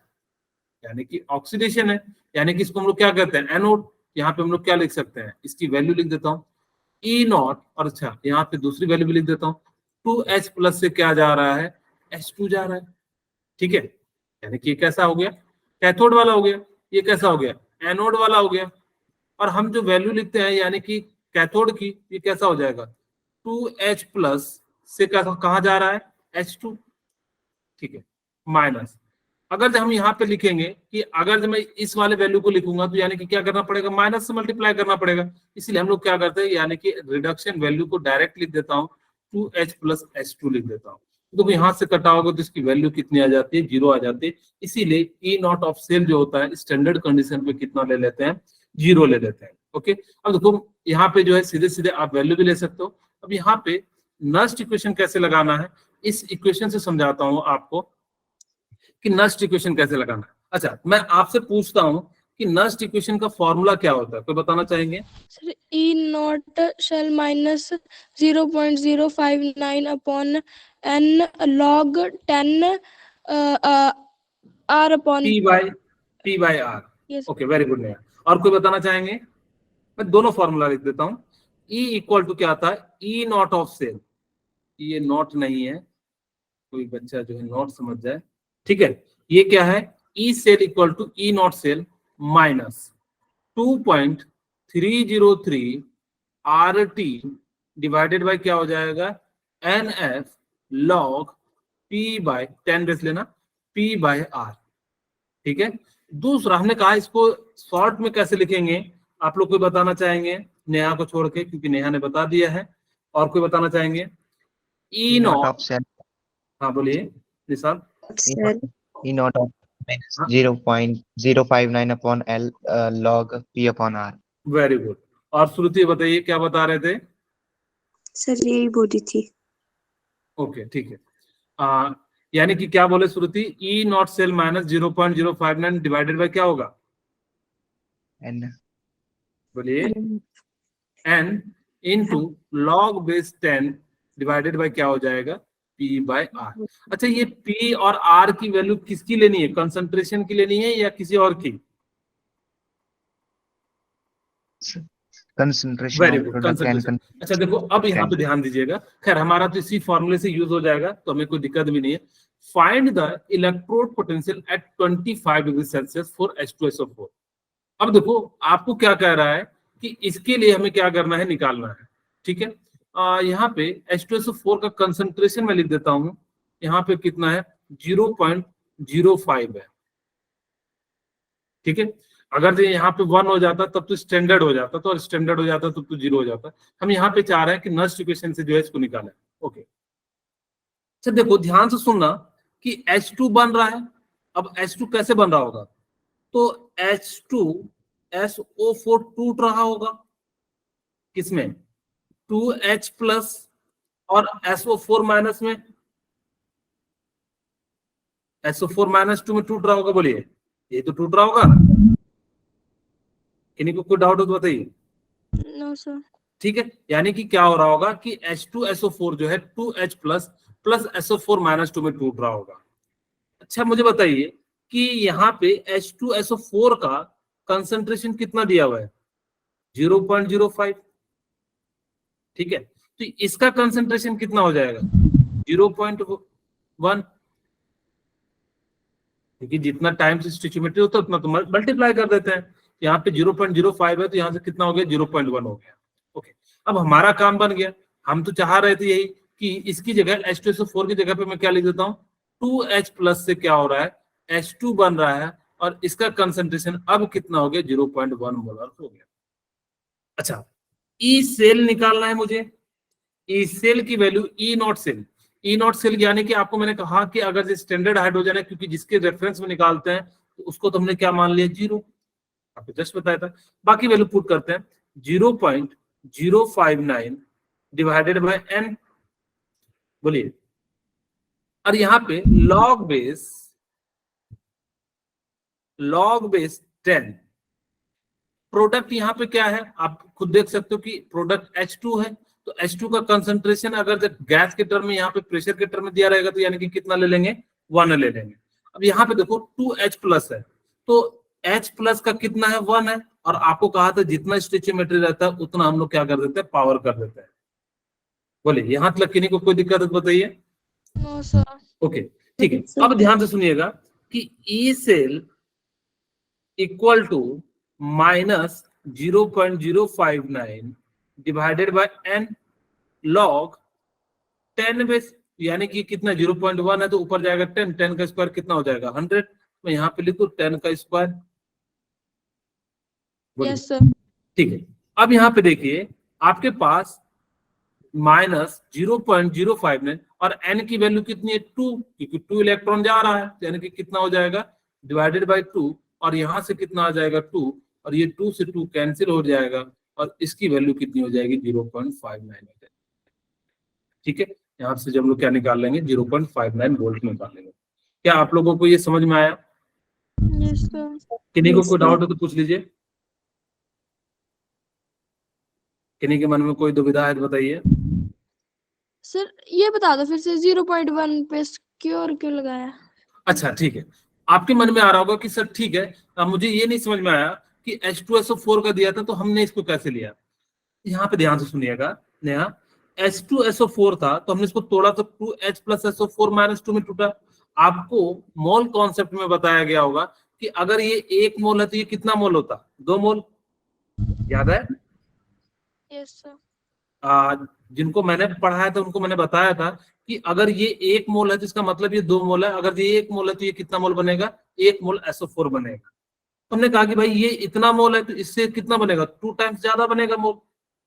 यानी कि ऑक्सीडेशन है, यानी कि इसको हम लोग क्या कहते हैं, एनोड। यहाँ पे हम लोग क्या लिख सकते हैं, इसकी वैल्यू लिख देता हूँ ई नॉट, और अच्छा यहाँ पे दूसरी वैल्यू भी लिख देता हूँ, 2H प्लस से क्या जा रहा है, H2 जा रहा है। ठीक है, यानी कि ये कैसा हो गया, कैथोड वाला हो गया, ये कैसा हो गया, एनोड वाला हो गया। और हम जो वैल्यू लिखते हैं यानी कि कैथोड की, ये कैसा हो जाएगा, 2H प्लस से कैसा कहाँ जा रहा है, H2। ठीक है, माइनस, अगर जब हम यहाँ पे लिखेंगे कि अगर जब मैं इस वाले वैल्यू को लिखूंगा तो यानी कि क्या करना पड़ेगा, माइनस से मल्टीप्लाई करना पड़ेगा। इसलिए हम लोग क्या करते हैं, यानी कि रिडक्शन वैल्यू को डायरेक्ट लिख देता हूँ, 2H प्लस H2 लिख देता हूँ। तो यहाँ से कटाओगे तो इसकी वैल्यू कितनी आ जाती है, 0 आ जाती है। इसीलिए ई नॉट ऑफ सेल जो होता है स्टैंडर्ड कंडीशन पे कितना ले लेते हैं, 0 ले लेते हैं। ओके, अब देखो यहाँ पे जो है सीधे सीधे आप वैल्यू भी ले सकते हो। अब यहाँ पे नस्ट इक्वेशन कैसे लगाना है, इस इक्वेशन से समझाता हूँ आपको कि नस्ट इक्वेशन कैसे लगाना है। अच्छा, मैं आपसे पूछता हूँ कि नस्ट इक्वेशन का फॉर्मूला क्या होता है, कोई बताना चाहेंगे? Sir E naught cell minus 0.059 upon N log 10 R upon P by R. Yes. Okay, very good. नया और कोई बताना चाहेंगे? मैं दोनों फॉर्मूला लिख देता हूँ। ई इक्वल टू क्या आता है, ई नॉट ऑफ सेल, ये नॉट नहीं है, कोई बच्चा जो है नॉट समझ जाए। ठीक है, ये क्या है, E cell equal to E naught cell minus 2.303 R T divided by क्या हो जाएगा, N F log P by 10 base लेना, पी बाय आर। ठीक है, दूसरा हमने कहा इसको शॉर्ट में कैसे लिखेंगे, आप लोग कोई बताना चाहेंगे, नेहा को छोड़ के, क्योंकि नेहा ने बता दिया है। और कोई बताना चाहेंगे? ई naught नॉट, of cell हाँ बोलिए निशान। Cell. E naught of minus 0.059 upon L log P upon R. Very good. और श्रुति बताइए क्या बता रहे थे? सर यही बोली थी। ओके ठीक है। यानी कि क्या बोले Shruti, E naught cell minus 0.059 divided by क्या होगा? N बोलिए n into log base 10 divided by क्या हो जाएगा? P by R. अच्छा, ये पी और आर की वैल्यू किसकी लेनी है? कंसंट्रेशन की लेनी है या किसी और की? concentration very of good, product and concentration. अच्छा देखो, अब यहाँ पे ध्यान दीजिएगा, खैर हमारा तो इसी फॉर्मूले से यूज हो जाएगा तो हमें कोई दिक्कत भी नहीं है। Find the electrode potential at 25 degree Celsius for H2SO4। अब देखो आपको क्या कह रहा है कि इसके लिए हमें क्या करना है, निकालना है। ठीक है, यहाँ पे H2SO4 का कंसंट्रेशन मैं लिख देता हूँ, यहाँ पे कितना है? 0.05 है। ठीक है, अगर ये यहाँ पे 1 हो जाता तब तो स्टैंडर्ड हो जाता, तो स्टैंडर्ड हो जाता तब तो 0 हो जाता। हम यहाँ पे चाह रहे हैं कि नस्ट इक्वेशन से जो है इसको निकालें। ओके, अच्छा देखो ध्यान से सुनना कि H2 बन रहा है। अब H2 कैसे बन रहा होगा? तो H2SO4 टूट रहा होगा किसमें? 2H प्लस और SO4 माइनस में, SO4 माइनस 2 में टूट रहा होगा। बोलिए, ये तो टूट रहा होगा। किन्हीं को कोई डाउट हो तो बताइए। No sir. ठीक है, यानी कि क्या हो रहा होगा कि H2SO4 जो है 2H plus plus SO4 minus 2 में टूट रहा होगा। अच्छा मुझे बताइए कि यहाँ पे H2SO4 का कंसंट्रेशन कितना दिया हुआ है? 0.05। ठीक है, तो इसका कंसंट्रेशन कितना हो जाएगा? 0.1, क्योंकि जितना टाइम से स्टिचियोमेट्री होता है उतना तो मल्टीप्लाई कर देते हैं। यहाँ पे 0.05 है तो यहाँ से कितना हो गया? 0.1 हो गया। ओके, अब हमारा काम बन गया। हम तो चाह रहे थे यही कि इसकी जगह H2SO4 की जगह पे मैं क्या लिख देता हूँ? 2H प्लस से क्या हो रहा है? H2 बन रहा है और इसका कंसंट्रेशन अब कितना हो गया? 0.1 मोलर हो गया। अच्छा, ई सेल निकालना है मुझे। ई सेल की value E naught cell, E naught cell यानी कि आपको मैंने कहा कि अगर जो स्टैंडर्ड हाइड्रोजन है, क्योंकि जिसके रेफरेंस में निकालते हैं तो उसको तो हमने क्या मान लिया? 0। आपको जस्ट बताया था। बाकी वैल्यू पुट करते हैं, 0.059 डिवाइडेड बाय n। बोलिए, और यहाँ पे लॉग बेस 10। प्रोडक्ट यहाँ पे क्या है आप खुद देख सकते हो कि प्रोडक्ट H2 है। तो H2 का कंसंट्रेशन अगर गैस के टर्म में, यहाँ पे प्रेशर के टर्म में दिया रहेगा तो यानी कि कितना ले लेंगे? 1 ले लेंगे। अब यहाँ पे देखो 2H प्लस है तो H प्लस का कितना है? 1 है। और आपको कहा था जितना स्टिचियोमेट्री रहता है उतना हम लोग क्या कर देते हैं? पावर कर देते हैं। बोलिए, यहाँ तक किन्हीं को कोई दिक्कत है तो बताइए। No sir. ओके ठीक है, अब ध्यान से सुनिएगा कि E cell equal to minus 0.059 divided by n log 10 base, यानी कि कितना? 0.1 है तो ऊपर जाएगा 10, 10 का स्क्वायर कितना हो जाएगा? 100। मैं यहाँ पे लिखूं 10 का स्क्वायर। Yes sir. ठीक है, अब यहाँ पे देखिए आपके पास माइनस 0.059 और n की वैल्यू कितनी है? 2, क्योंकि 2 इलेक्ट्रॉन जा रहा है यानी कि कितना हो जाएगा? डिवाइडेड बाय 2, और यहाँ से कितना आ जाएगा? 2, और ये 2 से 2 कैंसिल हो जाएगा और इसकी वैल्यू कितनी हो जाएगी? 0.59 हो जाएगी। ठीक है, यहाँ से जब लोग क्या निकाल लेंगे? 0.59 वोल्ट निकाल लेंगे। क्या आप लोगों को ये समझ में आया? Yes sir. किन्हीं को कोई डाउट हो तो पूछ लीजिए। किन्हीं के मन में कोई दुविधा है तो बताइए। सर ये बता दो फिर से 0.1 पे क्यों लगाया? अच्छा ठीक है, आपके मन में आ रहा होगा कि सर ठीक है, मुझे ये नहीं समझ में आया कि H2SO4 का दिया था तो हमने इसको कैसे लिया। यहाँ पे ध्यान से सुनिएगा, नया H2SO4 था तो हमने इसको तोड़ा तो 2H प्लस SO4 माइनस 2 में टूटा। आपको मोल कॉन्सेप्ट में बताया गया होगा कि अगर ये 1 मोल है तो ये कितना मोल होता? 2 मोल। याद है? Yes sir. जिनको मैंने पढ़ाया था उनको मैंने बताया था कि अगर ये 1 मोल है तो इसका मतलब ये 2 मोल है। अगर ये 1 मोल है तो ये कितना मोल बनेगा? 1 मोल SO4 बनेगा। तो हमने कहा कि भाई ये इतना मोल है तो इससे कितना बनेगा? 2 टाइम्स ज्यादा बनेगा मोल।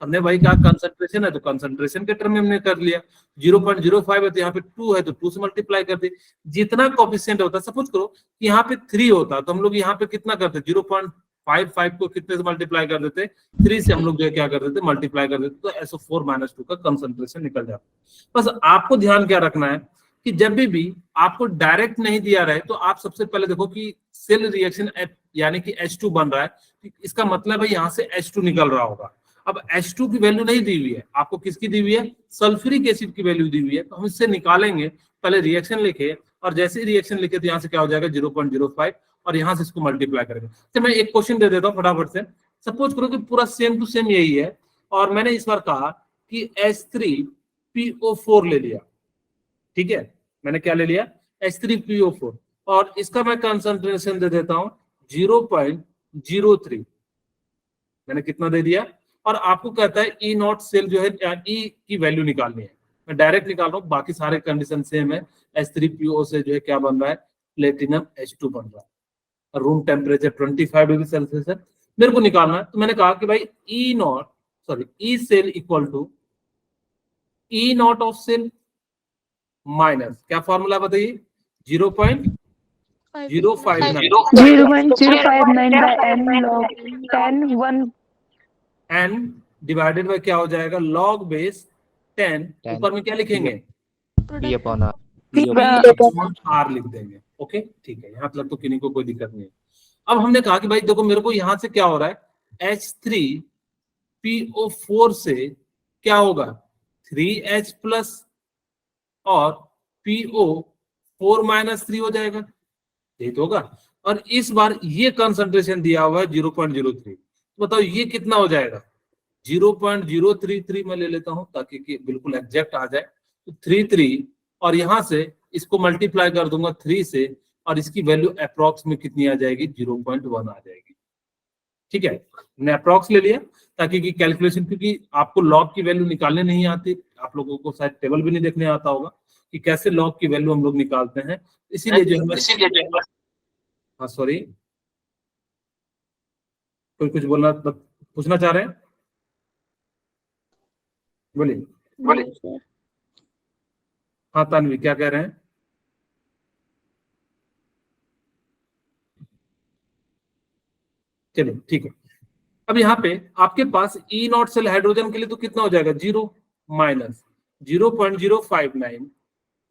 हमने भाई कहा कंसंट्रेशन है तो कंसंट्रेशन के टर्म में हमने कर लिया, 0.05 है तो यहाँ पे 2 है तो 2 से मल्टीप्लाई कर दिए। जितना कोफिशिएंट होता है, सपोज करो कि यहाँ पे 3 होता तो हम लोग यहाँ पे कितना करते, 0.55 को कितने से मल्टीप्लाई कर देते, 3 से हम लोग जो है क्या कर देते, मल्टीप्लाई कर देते, तो SO4 - 2 का कंसंट्रेशन निकल जाता। बस आपको ध्यान क्या रखना है कि जब भी आपको डायरेक्ट नहीं दिया रहे तो आप सबसे पहले देखो कि सेल रिएक्शन यानी कि H2 बन रहा है, इसका मतलब है यहाँ से H2 निकल रहा होगा। अब H2 की वैल्यू नहीं दी हुई है आपको, किसकी दी हुई है, सल्फ्यूरिक एसिड की वैल्यू दी हुई है, तो हम इससे निकालेंगे। पहले रिएक्शन लिखे और जैसे ही रिएक्शन लिखे तो यहाँ से क्या हो जाएगा 0.05 और यहाँ से इसको मल्टीप्लाई करेंगे। तो मैं एक क्वेश्चन दे देता हूँ फटाफट से। सपोज करो कि पूरा सेम टू सेम यही है और मैंने इस बार कहा कि H3PO4 ले लिया, ठीक है, मैंने क्या ले लिया, H3PO4 और इसका मैं कंसंट्रेशन दे देता हूं 0.03। मैंने कितना दे दिया और आपको कहता है ई नॉट सेल जो है ई की वैल्यू निकालनी है। मैं डायरेक्ट निकाल रहा हूँ, बाकी सारे कंडीशन सेम है। H3PO से जो है क्या बन रहा है, प्लेटिनम H2 बन रहा है। रूम टेम्परेचर 25 डिग्री सेल्सियस है, मेरे को निकालना है। तो मैंने कहा कि भाई E cell equal to E naught of cell minus क्या फॉर्मूला बताइए, 0.059 0.059 by n log 10 1 n divided by क्या हो जाएगा, लॉग बेस 10, ऊपर में क्या लिखेंगे, P/R। R लिख देंगे। ओके ठीक है, यहाँ तक तो किन्हीं को कोई दिक्कत नहीं है। अब हमने कहा कि भाई देखो मेरे को यहाँ से क्या हो रहा है, H3PO4 से क्या होगा 3H प्लस और PO4 - 3 हो जाएगा, यही तो होगा। और इस बार ये कंसंट्रेशन दिया हुआ है 0.03, तो बताओ ये कितना हो जाएगा, 0.033 मैं ले लेता हूं ताकि कि बिल्कुल एग्जैक्ट आ जाए। तो 33 और यहां से इसको मल्टीप्लाई कर दूंगा 3 से और इसकी वैल्यू अप्रॉक्स में कितनी आ जाएगी, 0.1 आ जाएगी। ठीक है, मैंने अप्रॉक्स ले लिया ताकि कि कैलकुलेशन, क्योंकि आपको लॉग की वैल्यू निकालने नहीं आती, आप लोगों को शायद टेबल भी नहीं देखने आता होगा कि कैसे लॉग की वैल्यू हम लोग निकालते हैं। इसीलिए जो है, हाँ सॉरी, कोई कुछ बोलना पूछना चाह रहे हैं, बोलिए। हाँ तानवी क्या कह रहे हैं, चलिए ठीक है। अब यहाँ पे आपके पास ई नॉट सेल हाइड्रोजन के लिए तो कितना हो जाएगा, 0 माइनस 0.059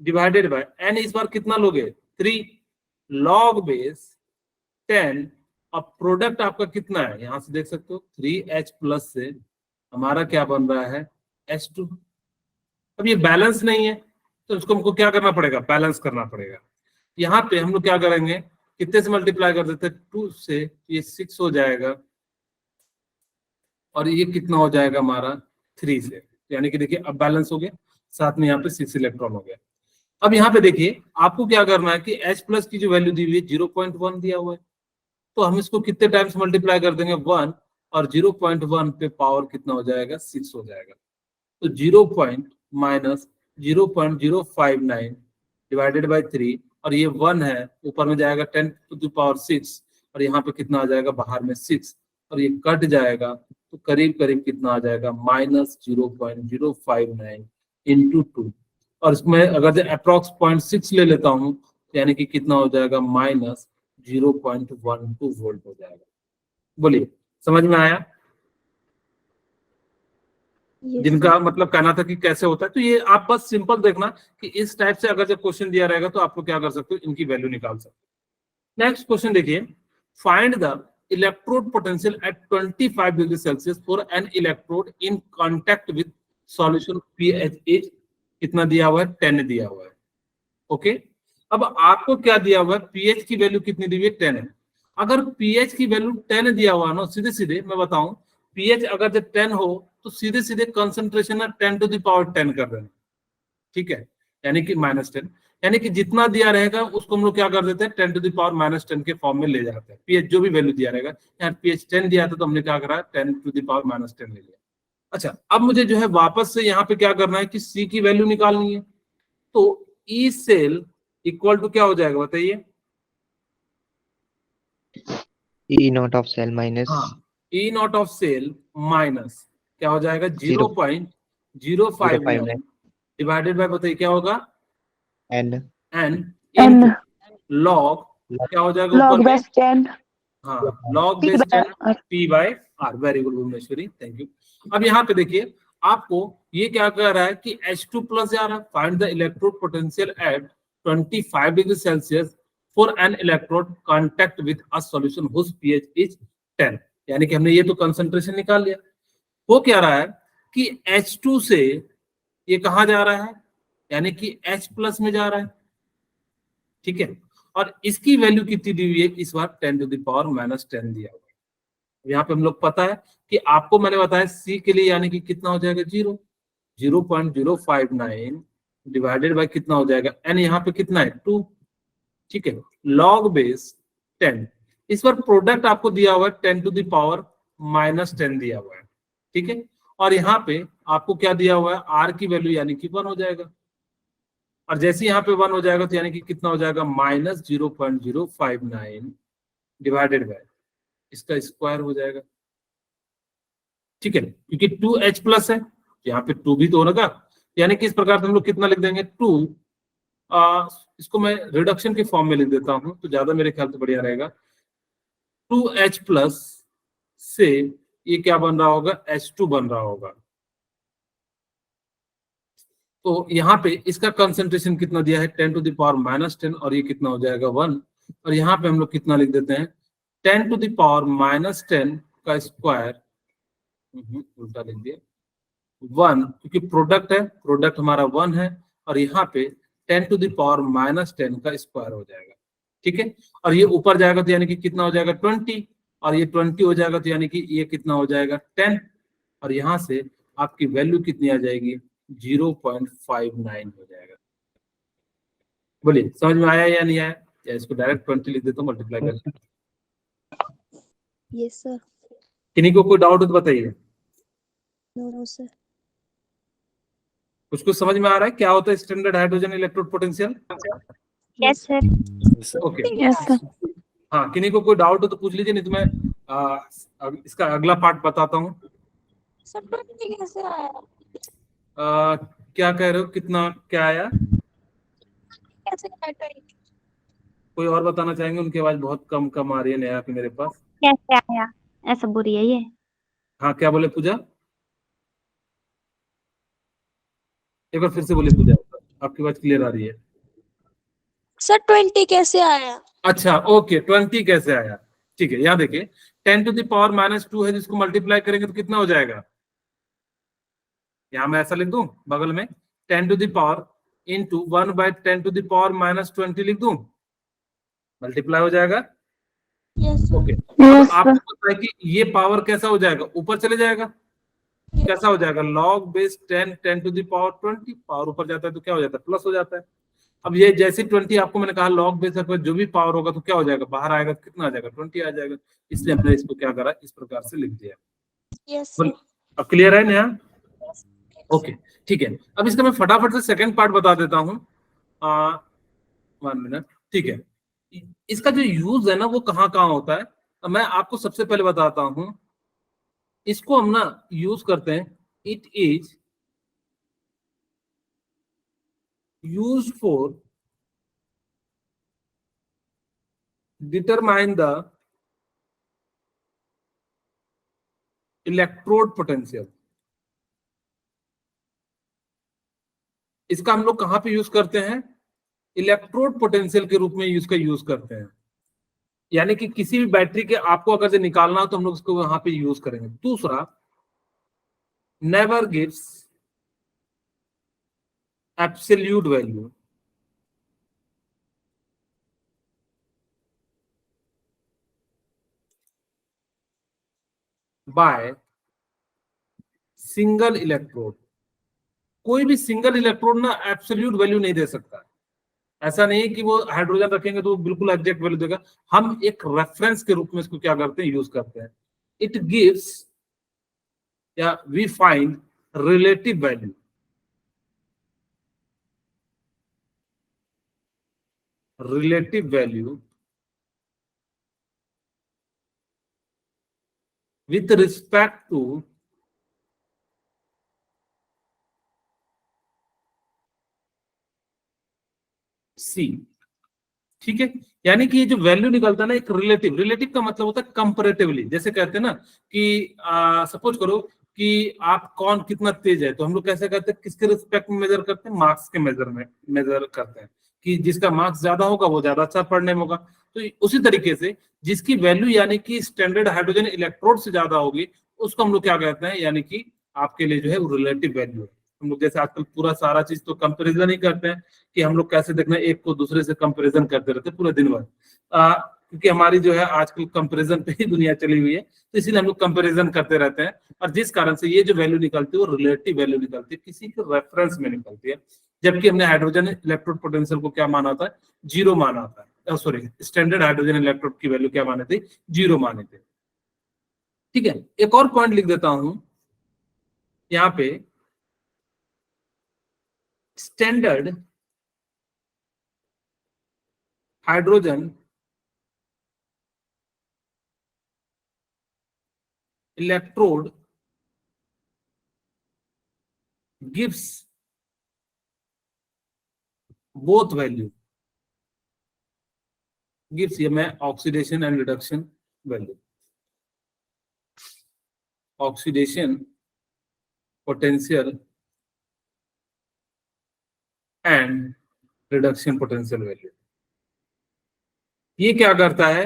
डिवाइडेड बाय एन, इस बार कितना लोगे 3 लॉग बेस 10। अब प्रोडक्ट आपका कितना है, यहां से देख सकते हो 3H प्लस से हमारा क्या बन रहा है H2। अब ये बैलेंस नहीं है तो इसको हमको क्या करना पड़ेगा, बैलेंस करना पड़ेगा। यहाँ पे हम लोग क्या करेंगे, कितने से मल्टीप्लाई कर देते हैं, 2 से, ये 6 हो जाएगा और ये कितना हो जाएगा हमारा 3 से, यानी कि देखिए अब बैलेंस हो गया, साथ में यहाँ पे 6 इलेक्ट्रॉन हो गया। अब यहाँ पे देखिए आपको क्या करना है कि H प्लस की जो वैल्यू दी हुई है 0.1 दिया हुआ है, तो हम इसको कितने टाइम्स मल्टीप्लाई कर देंगे 1 और 0.1 पे पावर कितना हो जाएगा 6 हो जाएगा। तो 0.-0.059 डिवाइडेड बाय 3 और ये 1 है, ऊपर में जाएगा 10⁶ और यहाँ पे कितना आ जाएगा बाहर में 6 और ये कट जाएगा तो करीब करीब कितना आ जाएगा -0.059 इंटू 2 और इसमें अगर अप्रॉक्स 0.6 ले लेता हूँ यानी कि कितना हो जाएगा -0.12 वोल्ट हो जाएगा। बोलिए समझ में आया, जिनका मतलब कहना था कि कैसे होता है। तो ये आप बस सिंपल देखना कि इस टाइप से अगर जब क्वेश्चन दिया रहेगा तो आपको क्या कर सकते हो, इनकी वैल्यू निकाल सकते हो। नेक्स्ट क्वेश्चन देखिए, find the electrode potential at 25 degree Celsius for an electrode in contact with solution pH. कितना दिया हुआ है, 10 दिया हुआ है। ओके, अब आपको क्या दिया हुआ है, पीएच की वैल्यू कितनी दी हुई है, 10 है। अगर पीएच की वैल्यू 10 दिया हुआ है ना, सीधे सीधे मैं बताऊं, पीएच अगर जब 10 हो तो सीधे सीधे कंसंट्रेशन है 10⁻10 कर देना, ठीक है, यानी कि -10, यानी कि जितना दिया रहेगा उसको हम लोग क्या कर देते हैं 10⁻10 के फॉर्म में ले जाते हैं। पीएच जो भी वैल्यू दिया रहेगा, यहाँ पीएच 10 दिया था तो हमने क्या करा 10⁻10 ले लिया। अच्छा, अब मुझे जो है वापस से यहाँ पे क्या करना है कि सी की वैल्यू निकालनी है। तो ई सेल इक्वल टू क्या हो जाएगा बताइए, E naught of cell minus हाँ, ई नॉट ऑफ सेल माइनस क्या हो जाएगा 0.059 डिवाइडेड बाय, बताइए क्या होगा, N n N into log, क्या हो जाएगा log ऊपर में, base 10 हाँ log P base by 10 P by R। Very good Bhuvaneshwari, thank you. अब यहाँ पे देखिए आपको ये क्या कह रहा है कि H2 प्लस जा रहा है, find the electrode potential at 25 degree Celsius for an electrode contact with a solution whose pH is 10। यानी कि हमने ये तो कंसंट्रेशन निकाल लिया। वो क्या रहा है कि H2 से ये कहाँ जा रहा है, यानी कि H प्लस में जा रहा है, ठीक है, और इसकी वैल्यू कितनी दी हुई है इस बार 10 टू द पावर माइनस 10 दिया हुआ है। यहाँ पे हम लोग पता है कि आपको मैंने बताया C के लिए यानी कि कितना हो जाएगा 0.059 डिवाइडेड बाय कितना हो जाएगा n, यहाँ पे कितना है 2, ठीक है, लॉग बेस 10। इस बार प्रोडक्ट आपको दिया हुआ है 10 टू द पावर माइनस 10 दिया हुआ है, ठीक है, और यहाँ पे आपको क्या दिया हुआ है R की वैल्यू यानी कि 1 हो जाएगा, और जैसे यहाँ पे 1 हो जाएगा तो यानी कि कितना हो जाएगा माइनस 0.059 डिवाइडेड बाय इसका स्क्वायर हो जाएगा, ठीक है, क्योंकि 2H प्लस है, यहाँ पे 2 भी तो होगा, यानी कि इस प्रकार से हम लोग कितना लिख देंगे 2, इसको मैं रिडक्शन के फॉर्म में लिख देता हूं तो ज्यादा मेरे ख्याल से बढ़िया रहेगा। 2H प्लस से ये क्या बन रहा होगा H2 बन रहा होगा। तो यहाँ पे इसका कंसंट्रेशन कितना दिया है 10 टू द पावर माइनस 10, और ये कितना हो जाएगा 1, और यहाँ पे हम लोग कितना लिख देते हैं 10 टू द पावर माइनस 10 का स्क्वायर, उल्टा लिख दिया 1, क्योंकि प्रोडक्ट है, प्रोडक्ट हमारा 1 है, और यहाँ पे 10 टू द पावर माइनस 10 का स्क्वायर हो जाएगा, ठीक है, और ये ऊपर जाएगा तो यानी कि कितना हो जाएगा 20, और ये 20 हो जाएगा तो यानी कि ये कितना हो जाएगा 10, और यहाँ से आपकी वैल्यू कितनी आ जाएगी 0.59 हो जाएगा। बोलिए समझ में आया या नहीं आया, या इसको डायरेक्ट 20 लिख देता हूँ मल्टीप्लाई करके। Yes sir. किन्हीं को कोई डाउट हो तो बताइए। No sir. कुछ समझ में आ रहा है क्या होता है standard hydrogen electrode potential? Yes sir. Okay, yes sir हाँ किन्हीं को कोई डाउट हो तो पूछ लीजिए, नहीं तो मैं इसका अगला पार्ट बताता हूँ। सर 20 कैसे आया? क्या कह रहे हो, कितना क्या आया, कैसे आया 20? कोई और बताना चाहेंगे? उनकी आवाज बहुत कम कम आ रही है नेहा की मेरे पास। कैसे आया? ऐसा बुरी है ये। हाँ क्या बोले पूजा, एक बार फिर से बोले पूजा, आपकी आवाज क्लियर आ रही है। सर 20 कैसे आया? अच्छा ओके, 20 कैसे आया, ठीक है, यहाँ देखिए 10 टू द पावर माइनस 2 है, जिसको मल्टीप्लाई करेंगे तो कितना हो जाएगा, यहाँ मैं ऐसा लिख दूं बगल में 10 to the power into 1 by 10 to the power minus 20 लिख दूं, मल्टीप्लाई हो जाएगा। यस ओके, yes अब sir आपको पता है कि ये पावर कैसा हो जाएगा, ऊपर चले जाएगा, कैसा हो जाएगा log base 10 to the power 20, power ऊपर जाता है तो क्या हो जाता है प्लस हो जाता है। अब ये जैसे 20 आपको मैंने कहा लॉग बेस पर जो भी पावर होगा तो क्या हो जाएगा, बाहर आएगा तो कितना आ जाएगा 20 आ जाएगा, इसलिए हमने इसको क्या करा इस प्रकार से लिख दिया। यस बोल, अब क्लियर है नेहा? ओके ठीक है, अब इसका मैं फटाफट से सेकंड पार्ट बता देता हूँ, 1 मिनट, ठीक है, इसका जो यूज है ना वो कहाँ कहाँ होता है, अब मैं आपको सबसे पहले बताता हूँ। इसको हम ना यूज करते हैं, it is use for determine the electrode potential. इसका हम लोग कहां पे यूज करते हैं, इलेक्ट्रोड पोटेंशियल के रूप में इसका यूज करते हैं, यानी कि किसी भी बैटरी के आपको अगर से निकालना हो तो हम लोग इसको वहां पे यूज करेंगे। दूसरा, never gives absolute value, by single electrode. कोई भी सिंगल इलेक्ट्रोड ना एब्सोल्यूट वैल्यू नहीं दे सकता, ऐसा नहीं है कि वो हाइड्रोजन रखेंगे तो वो बिल्कुल एग्जैक्ट वैल्यू देगा, हम एक रेफरेंस के रूप में इसको क्या करते हैं यूज करते हैं। इट गिव्स या we find relative value, relative value with respect to C. ठीक है, यानी कि ये जो वैल्यू निकलता है ना, एक रिलेटिव, रिलेटिव का मतलब होता है कंपैरेटिवली। जैसे कहते हैं ना कि सपोज करो कि आप कौन कितना तेज है, तो हम लोग कैसे करते हैं, किसके रिस्पेक्ट में मेजर करते हैं, मार्क्स के मेजर में मेजर करते हैं कि जिसका मार्क्स ज्यादा होगा वो ज्यादा अच्छा पढ़ने में होगा। तो उसी तरीके से जिसकी वैल्यू यानी कि स्टैंडर्ड हाइड्रोजन इलेक्ट्रोड से ज्यादा होगी उसको हम लोग क्या कहते हैं, यानी कि आपके लिए जो है वो रिलेटिव वैल्यू है। हम लोग जैसे आजकल पूरा सारा चीज तो कंपैरिजन ही करते हैं कि हम लोग कैसे देखना है, एक को दूसरे से कंपैरिजन करते रहते हैं पूरे दिन भर, क्योंकि हमारी जो है आजकल कंपैरिजन पे ही दुनिया चली हुई है, तो इसीलिए हम लोग कंपैरिजन करते रहते हैं। और जिस कारण से ये जो वैल्यू निकलती है वो रिलेटिव वैल्यू निकलती है, किसी के रेफरेंस में निकलती है। जबकि हमने हाइड्रोजन इलेक्ट्रोड पोटेंशियल को क्या माना था, जीरो माना था, सॉरी स्टैंडर्ड हाइड्रोजन इलेक्ट्रोड की वैल्यू क्या माने थे, जीरो माने थे। ठीक है, एक और पॉइंट लिख देता हूं यहाँ पे, standard hydrogen electrode gives both value, gives ये मैं oxidation and reduction value, oxidation potential and reduction potential value. ये क्या करता है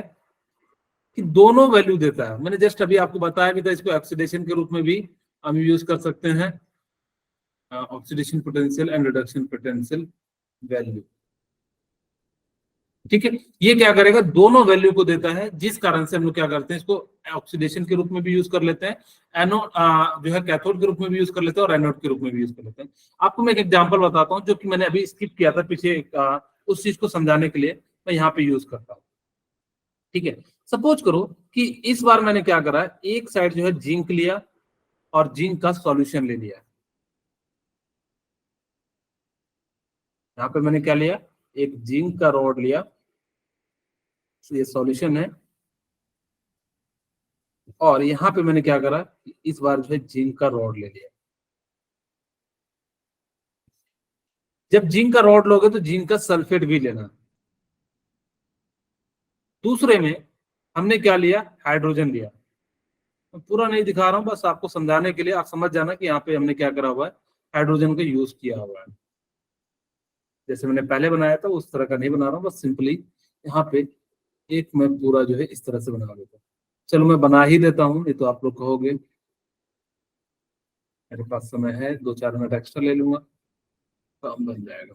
कि दोनों वैल्यू देता है। मैंने जस्ट अभी आपको बताया भी था, इसको ऑक्सीडेशन के रूप में भी हम यूज कर सकते हैं, oxidation potential and reduction potential value. ठीक है, ये क्या करेगा, दोनों वैल्यू को देता है, जिस कारण से हम लोग क्या करते हैं, इसको ऑक्सीडेशन के रूप में भी यूज कर लेते हैं, एनोड जो है कैथोड के रूप में भी यूज कर लेते हैं, और एनोड के रूप में भी यूज कर लेते हैं। आपको मैं एक एग्जांपल बताता हूं जो कि मैंने अभी स्किप किया था पीछे, उस चीज को समझाने के लिए मैं यहाँ पे यूज करता हूँ। ठीक है, सपोज करो कि इस बार मैंने क्या करा, एक साइड जो है जिंक लिया और जिंक का सॉल्यूशन ले लिया। यहाँ पे मैंने क्या लिया, एक जिंक का रॉड लिया, ये सॉल्यूशन है, और यहाँ पे मैंने क्या करा, इस बार जो है जिंक का रॉड ले लिया। जब जिंक का रॉड लोगे तो जिंक का सल्फेट भी लेना। दूसरे में हमने क्या लिया, हाइड्रोजन लिया। मैं पूरा नहीं दिखा रहा हूं, बस आपको समझाने के लिए, आप समझ जाना कि यहाँ पे हमने क्या करा हुआ है, हाइड्रोजन का यूज किया हुआ है। जैसे मैंने पहले बनाया था उस तरह का नहीं बना रहा हूँ, बस सिंपली यहाँ पे एक मैं पूरा जो है इस तरह से बना देता हूँ। चलो मैं बना ही देता हूँ, नहीं तो आप लोग कहोगे मेरे पास समय है, 2-4 मिनट एक्स्ट्रा ले लूंगा, काम बन जाएगा।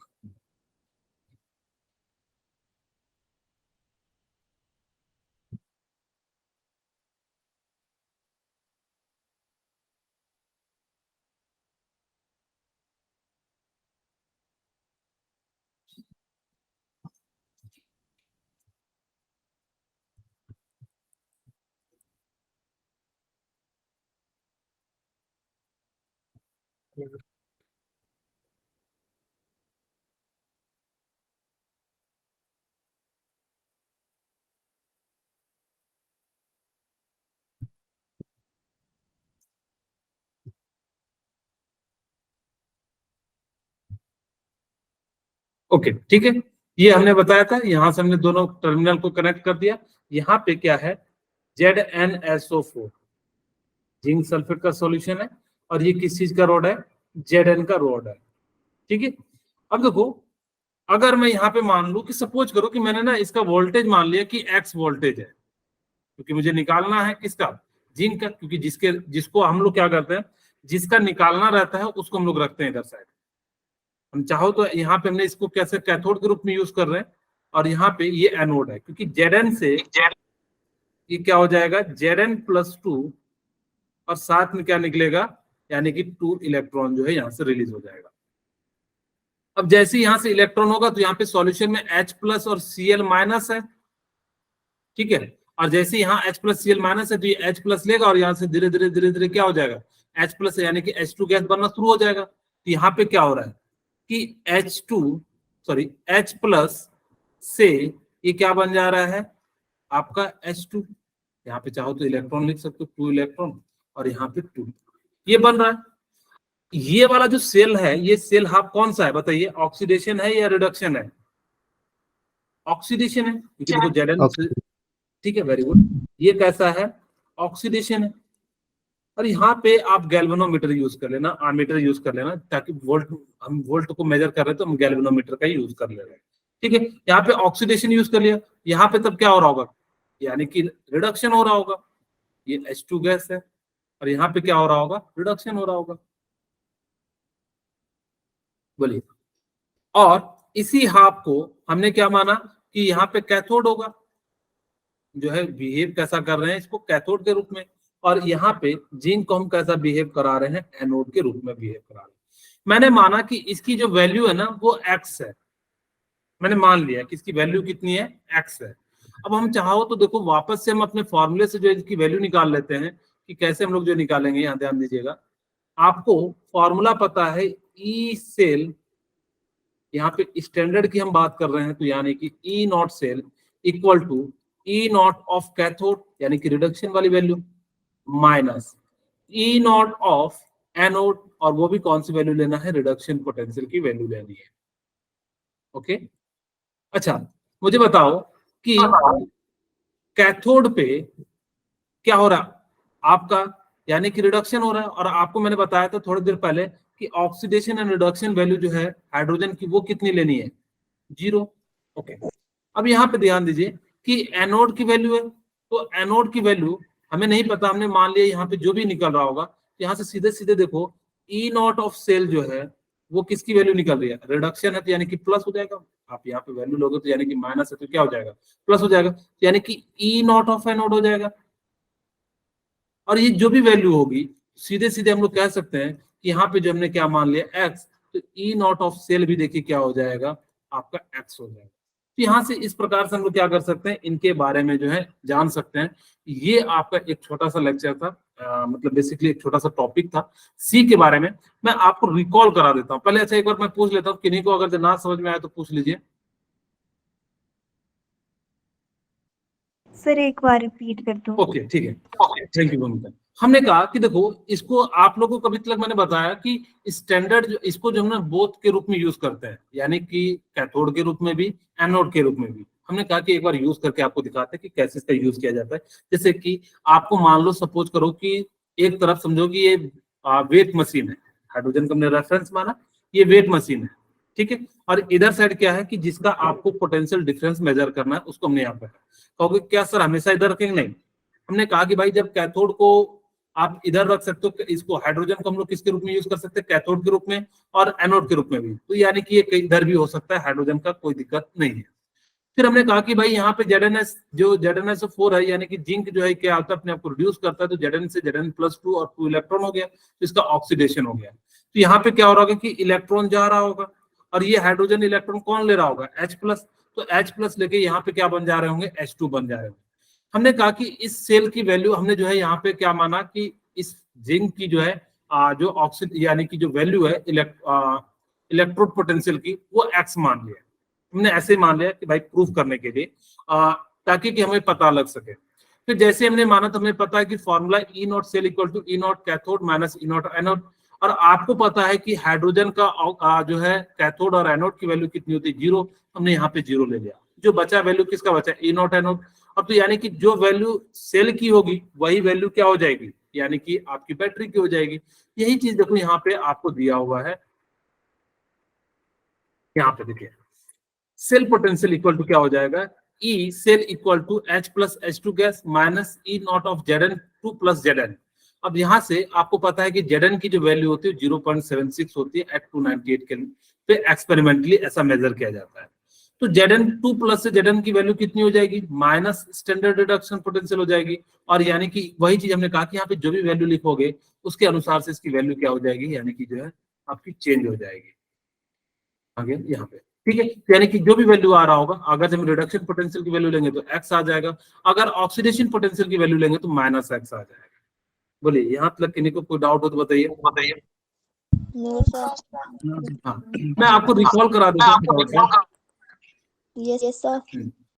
ओके, ठीक है, ये हमने बताया था, यहां से हमने दोनों टर्मिनल को कनेक्ट कर दिया। यहाँ पे क्या है, ZnSO4 जिंक सल्फेट का सॉल्यूशन है, और ये किस चीज का रॉड है, Zn का रॉड है। ठीक है, अब देखो, अगर मैं यहाँ पे मान लू कि सपोज करो कि मैंने ना इसका वोल्टेज मान लिया कि X वोल्टेज है, क्योंकि मुझे निकालना है किसका, जिंक का, क्योंकि जिसको हम लोग क्या करते हैं, जिसका निकालना रहता है उसको हम लोग रखते हैं इधर साइड। हम चाहो तो यहाँ पे हमने इसको कैसे कैथोड के रूप में यूज कर रहे हैं, और यहाँ पे ये एनोड है, क्योंकि Zn से ये क्या हो जाएगा, Zn+2, और साथ में क्या निकलेगा, यानी कि 2 इलेक्ट्रॉन जो है यहाँ से रिलीज हो जाएगा। अब जैसे यहाँ से इलेक्ट्रॉन होगा तो यहाँ पे सॉल्यूशन में H+ और Cl- है। ठीक है, और जैसे यहाँ H+ Cl- है तो ये H+ लेगा, और यहाँ से धीरे धीरे धीरे धीरे क्या हो जाएगा, H+ यानी कि H2 गैस बनना शुरू हो जाएगा। तो यहाँ पे क्या हो रहा है कि H+ से ये क्या बन जा रहा है, आपका H2। यहाँ पे चाहो तो इलेक्ट्रॉन लिख सकते हो, 2 इलेक्ट्रॉन, और यहाँ पे 2, ये बन रहा है। ये वाला जो सेल है, ये सेल हाफ कौन सा है बताइए, ऑक्सीडेशन है या रिडक्शन है, ऑक्सीडेशन है, क्योंकि देखो Zn, ठीक है, वेरी गुड। ये कैसा है, ऑक्सीडेशन है। और यहाँ पे आप गैल्वेनोमीटर यूज कर लेना, आमीटर यूज कर लेना, ताकि वोल्ट, हम वोल्ट को मेजर कर रहे हैं तो हम गैल्वेनोमीटर का यूज कर ले रहे हैं, ठीक है। यहाँ पे ऑक्सीडेशन यूज कर लिया, यहाँ पे तब क्या हो रहा होगा, यानी कि रिडक्शन हो रहा होगा, ये H2 गैस है, और यहाँ पे क्या हो रहा होगा, रिडक्शन हो रहा होगा, बोलिए। और इसी हाफ को हमने क्या माना कि यहाँ पे कैथोड होगा, जो है बिहेव कैसा कर रहे हैं इसको कैथोड के रूप में, और यहाँ पे जिंक को हम कैसा बिहेव करा रहे हैं, एनोड के रूप में बिहेव करा रहे हैं। मैंने माना कि इसकी जो वैल्यू है ना वो x है, मैंने मान लिया कि इसकी वैल्यू कितनी है, x है। अब हम चाहो तो देखो वापस से हम अपने फॉर्मूले से जो इसकी वैल्यू निकाल लेते हैं, कि कैसे हम लोग जो निकालेंगे, यहाँ ध्यान दीजिएगा। आपको फॉर्मूला पता है ई सेल, यहाँ पे स्टैंडर्ड की हम बात कर रहे हैं, तो यानी कि E naught cell equal to E naught of cathode, यानी कि रिडक्शन वाली value, minus E naught of anode, और वो भी कौन सी वैल्यू लेना है, रिडक्शन पोटेंशियल की वैल्यू लेनी है। ओके, अच्छा मुझे बताओ कि कैथोड पे क्या हो रहा आपका, यानी कि रिडक्शन हो रहा है, और आपको मैंने बताया था थोड़ी देर पहले कि ऑक्सीडेशन एंड रिडक्शन वैल्यू जो है हाइड्रोजन की वो कितनी लेनी है, 0। ओके, अब यहाँ पे ध्यान दीजिए कि एनोड की वैल्यू है, तो एनोड की वैल्यू हमें नहीं पता, हमने मान लिया यहाँ पे जो भी निकल रहा होगा, यहाँ से सीधे सीधे देखो ई नॉट ऑफ सेल जो है वो किसकी वैल्यू निकल रही है, रिडक्शन है, तो यानी कि प्लस हो जाएगा। आप यहाँ पे वैल्यू लोगे तो यानी कि माइनस है तो क्या हो जाएगा, प्लस हो जाएगा, यानी कि ई नॉट ऑफ एनोड हो जाएगा। और ये जो भी वैल्यू होगी सीधे सीधे हम लोग कह सकते हैं कि यहाँ पे जो हमने क्या मान लिया x, तो ई नॉट ऑफ सेल भी देखिए क्या हो जाएगा, आपका x हो जाएगा। तो यहाँ से इस प्रकार से हम लोग क्या कर सकते हैं, इनके बारे में जो है जान सकते हैं। ये आपका एक छोटा सा लेक्चर था, मतलब बेसिकली एक छोटा सा टॉपिक था सी के बारे में। मैं आपको रिकॉल करा देता हूँ पहले। अच्छा एक बार मैं पूछ लेता हूँ, किन्हीं को अगर ना समझ में आया तो पूछ लीजिए। सर एक बार रिपीट कर दो। ओके ठीक है, थैंक यू भूमिका। हमने कहा कि देखो इसको आप लोगों को अभी तक मैंने बताया कि स्टैंडर्ड इसको जो हम ना बोथ के रूप में यूज करते हैं, यानी कि कैथोड के रूप में भी, एनोड के रूप में भी। हमने कहा कि एक बार यूज करके आपको दिखाते हैं कि कैसे इसका यूज किया जाता है। जैसे कि आपको मान लो सपोज करो कि एक तरफ समझो कि ये वेट मशीन है, हाइड्रोजन का हमने रेफरेंस माना, ये वेट मशीन है, ठीक है। और इधर साइड क्या है कि जिसका आपको पोटेंशियल डिफरेंस मेजर करना है, उसको हमने यहाँ पे कहोगे क्या सर हमेशा इधर रखेंगे, नहीं। हमने कहा कि भाई जब कैथोड को आप इधर रख सकते हो, इसको हाइड्रोजन को हम लोग किसके रूप में यूज कर सकते हैं, कैथोड के रूप में और एनोड के रूप में भी, तो यानी कि ये इधर भी हो सकता है हाइड्रोजन का, कोई दिक्कत नहीं है। फिर हमने कहा कि भाई यहाँ पे ZnS जो ZnSO4 है, यानी कि जिंक जो है क्या होता है अपने आप को रिड्यूस करता है, तो Zn से Zn+2 और 2 इलेक्ट्रॉन हो गया, तो इसका ऑक्सीडेशन हो गया। तो यहाँ पे क्या हो रहा होगा कि इलेक्ट्रॉन जा रहा होगा, और ये हाइड्रोजन इलेक्ट्रॉन कौन ले रहा होगा, H+, तो H+ लेके यहाँ पे क्या बन जा रहे होंगे, H2 बन जा रहे होंगे। हमने कहा कि इस सेल की वैल्यू हमने जो है यहाँ पे क्या माना कि इस जिंक की जो है जो ऑक्सीड यानी कि जो वैल्यू है इलेक्ट्रोड पोटेंशियल की, वो x मान लिया। हमने ऐसे मान लिया कि भाई प्रूफ करने के लिए, ताकि कि हमें पता लग सके। फिर जैसे हमने माना तो हमें पता है कि formula E naught cell equal to E naught cathode minus E naught anode, और आपको पता है कि हाइड्रोजन का जो है कैथोड और एनोड की वैल्यू कितनी होती है, 0। हमने यहाँ पे 0 ले लिया, जो बचा वैल्यू किसका बचा, ई नॉट एनोड। अब तो यानी कि जो वैल्यू सेल की होगी वही वैल्यू क्या हो जाएगी, यानी कि आपकी बैटरी की हो जाएगी। यही चीज देखो यहाँ पे आपको दिया हुआ है, यहाँ पे देखिए सेल पोटेंशियल इक्वल टू क्या हो जाएगा, E cell equal to H+H2 gas minus E naught of Zn2 plus Zn। अब यहाँ से आपको पता है कि Zn की जो वैल्यू होती है 0.76 होती है एट 298 के पे एक्सपेरिमेंटली ऐसा मेजर किया जाता है। तो Zn2 प्लस से Zn की वैल्यू कितनी हो जाएगी, माइनस स्टैंडर्ड रिडक्शन पोटेंशियल हो जाएगी, और यानी कि वही चीज हमने कहा कि यहाँ पे जो भी वैल्यू लिखोगे उसके अनुसार से इसकी वैल्यू क्या हो जाएगी, यानी कि जो है आपकी चेंज हो जाएगी आगे यहाँ पे, ठीक है। यानी कि जो भी वैल्यू आ रहा होगा, अगर हम रिडक्शन पोटेंशियल की वैल्यू लेंगे तो x आ जाएगा, अगर ऑक्सीडेशन पोटेंशियल की वैल्यू लेंगे तो माइनस x आ जाएगा। बोलिए यहाँ तक किन्हीं को कोई डाउट हो तो बताइए। हाँ, मैं आपको रिकॉल करा देता हूँ। Yes sir.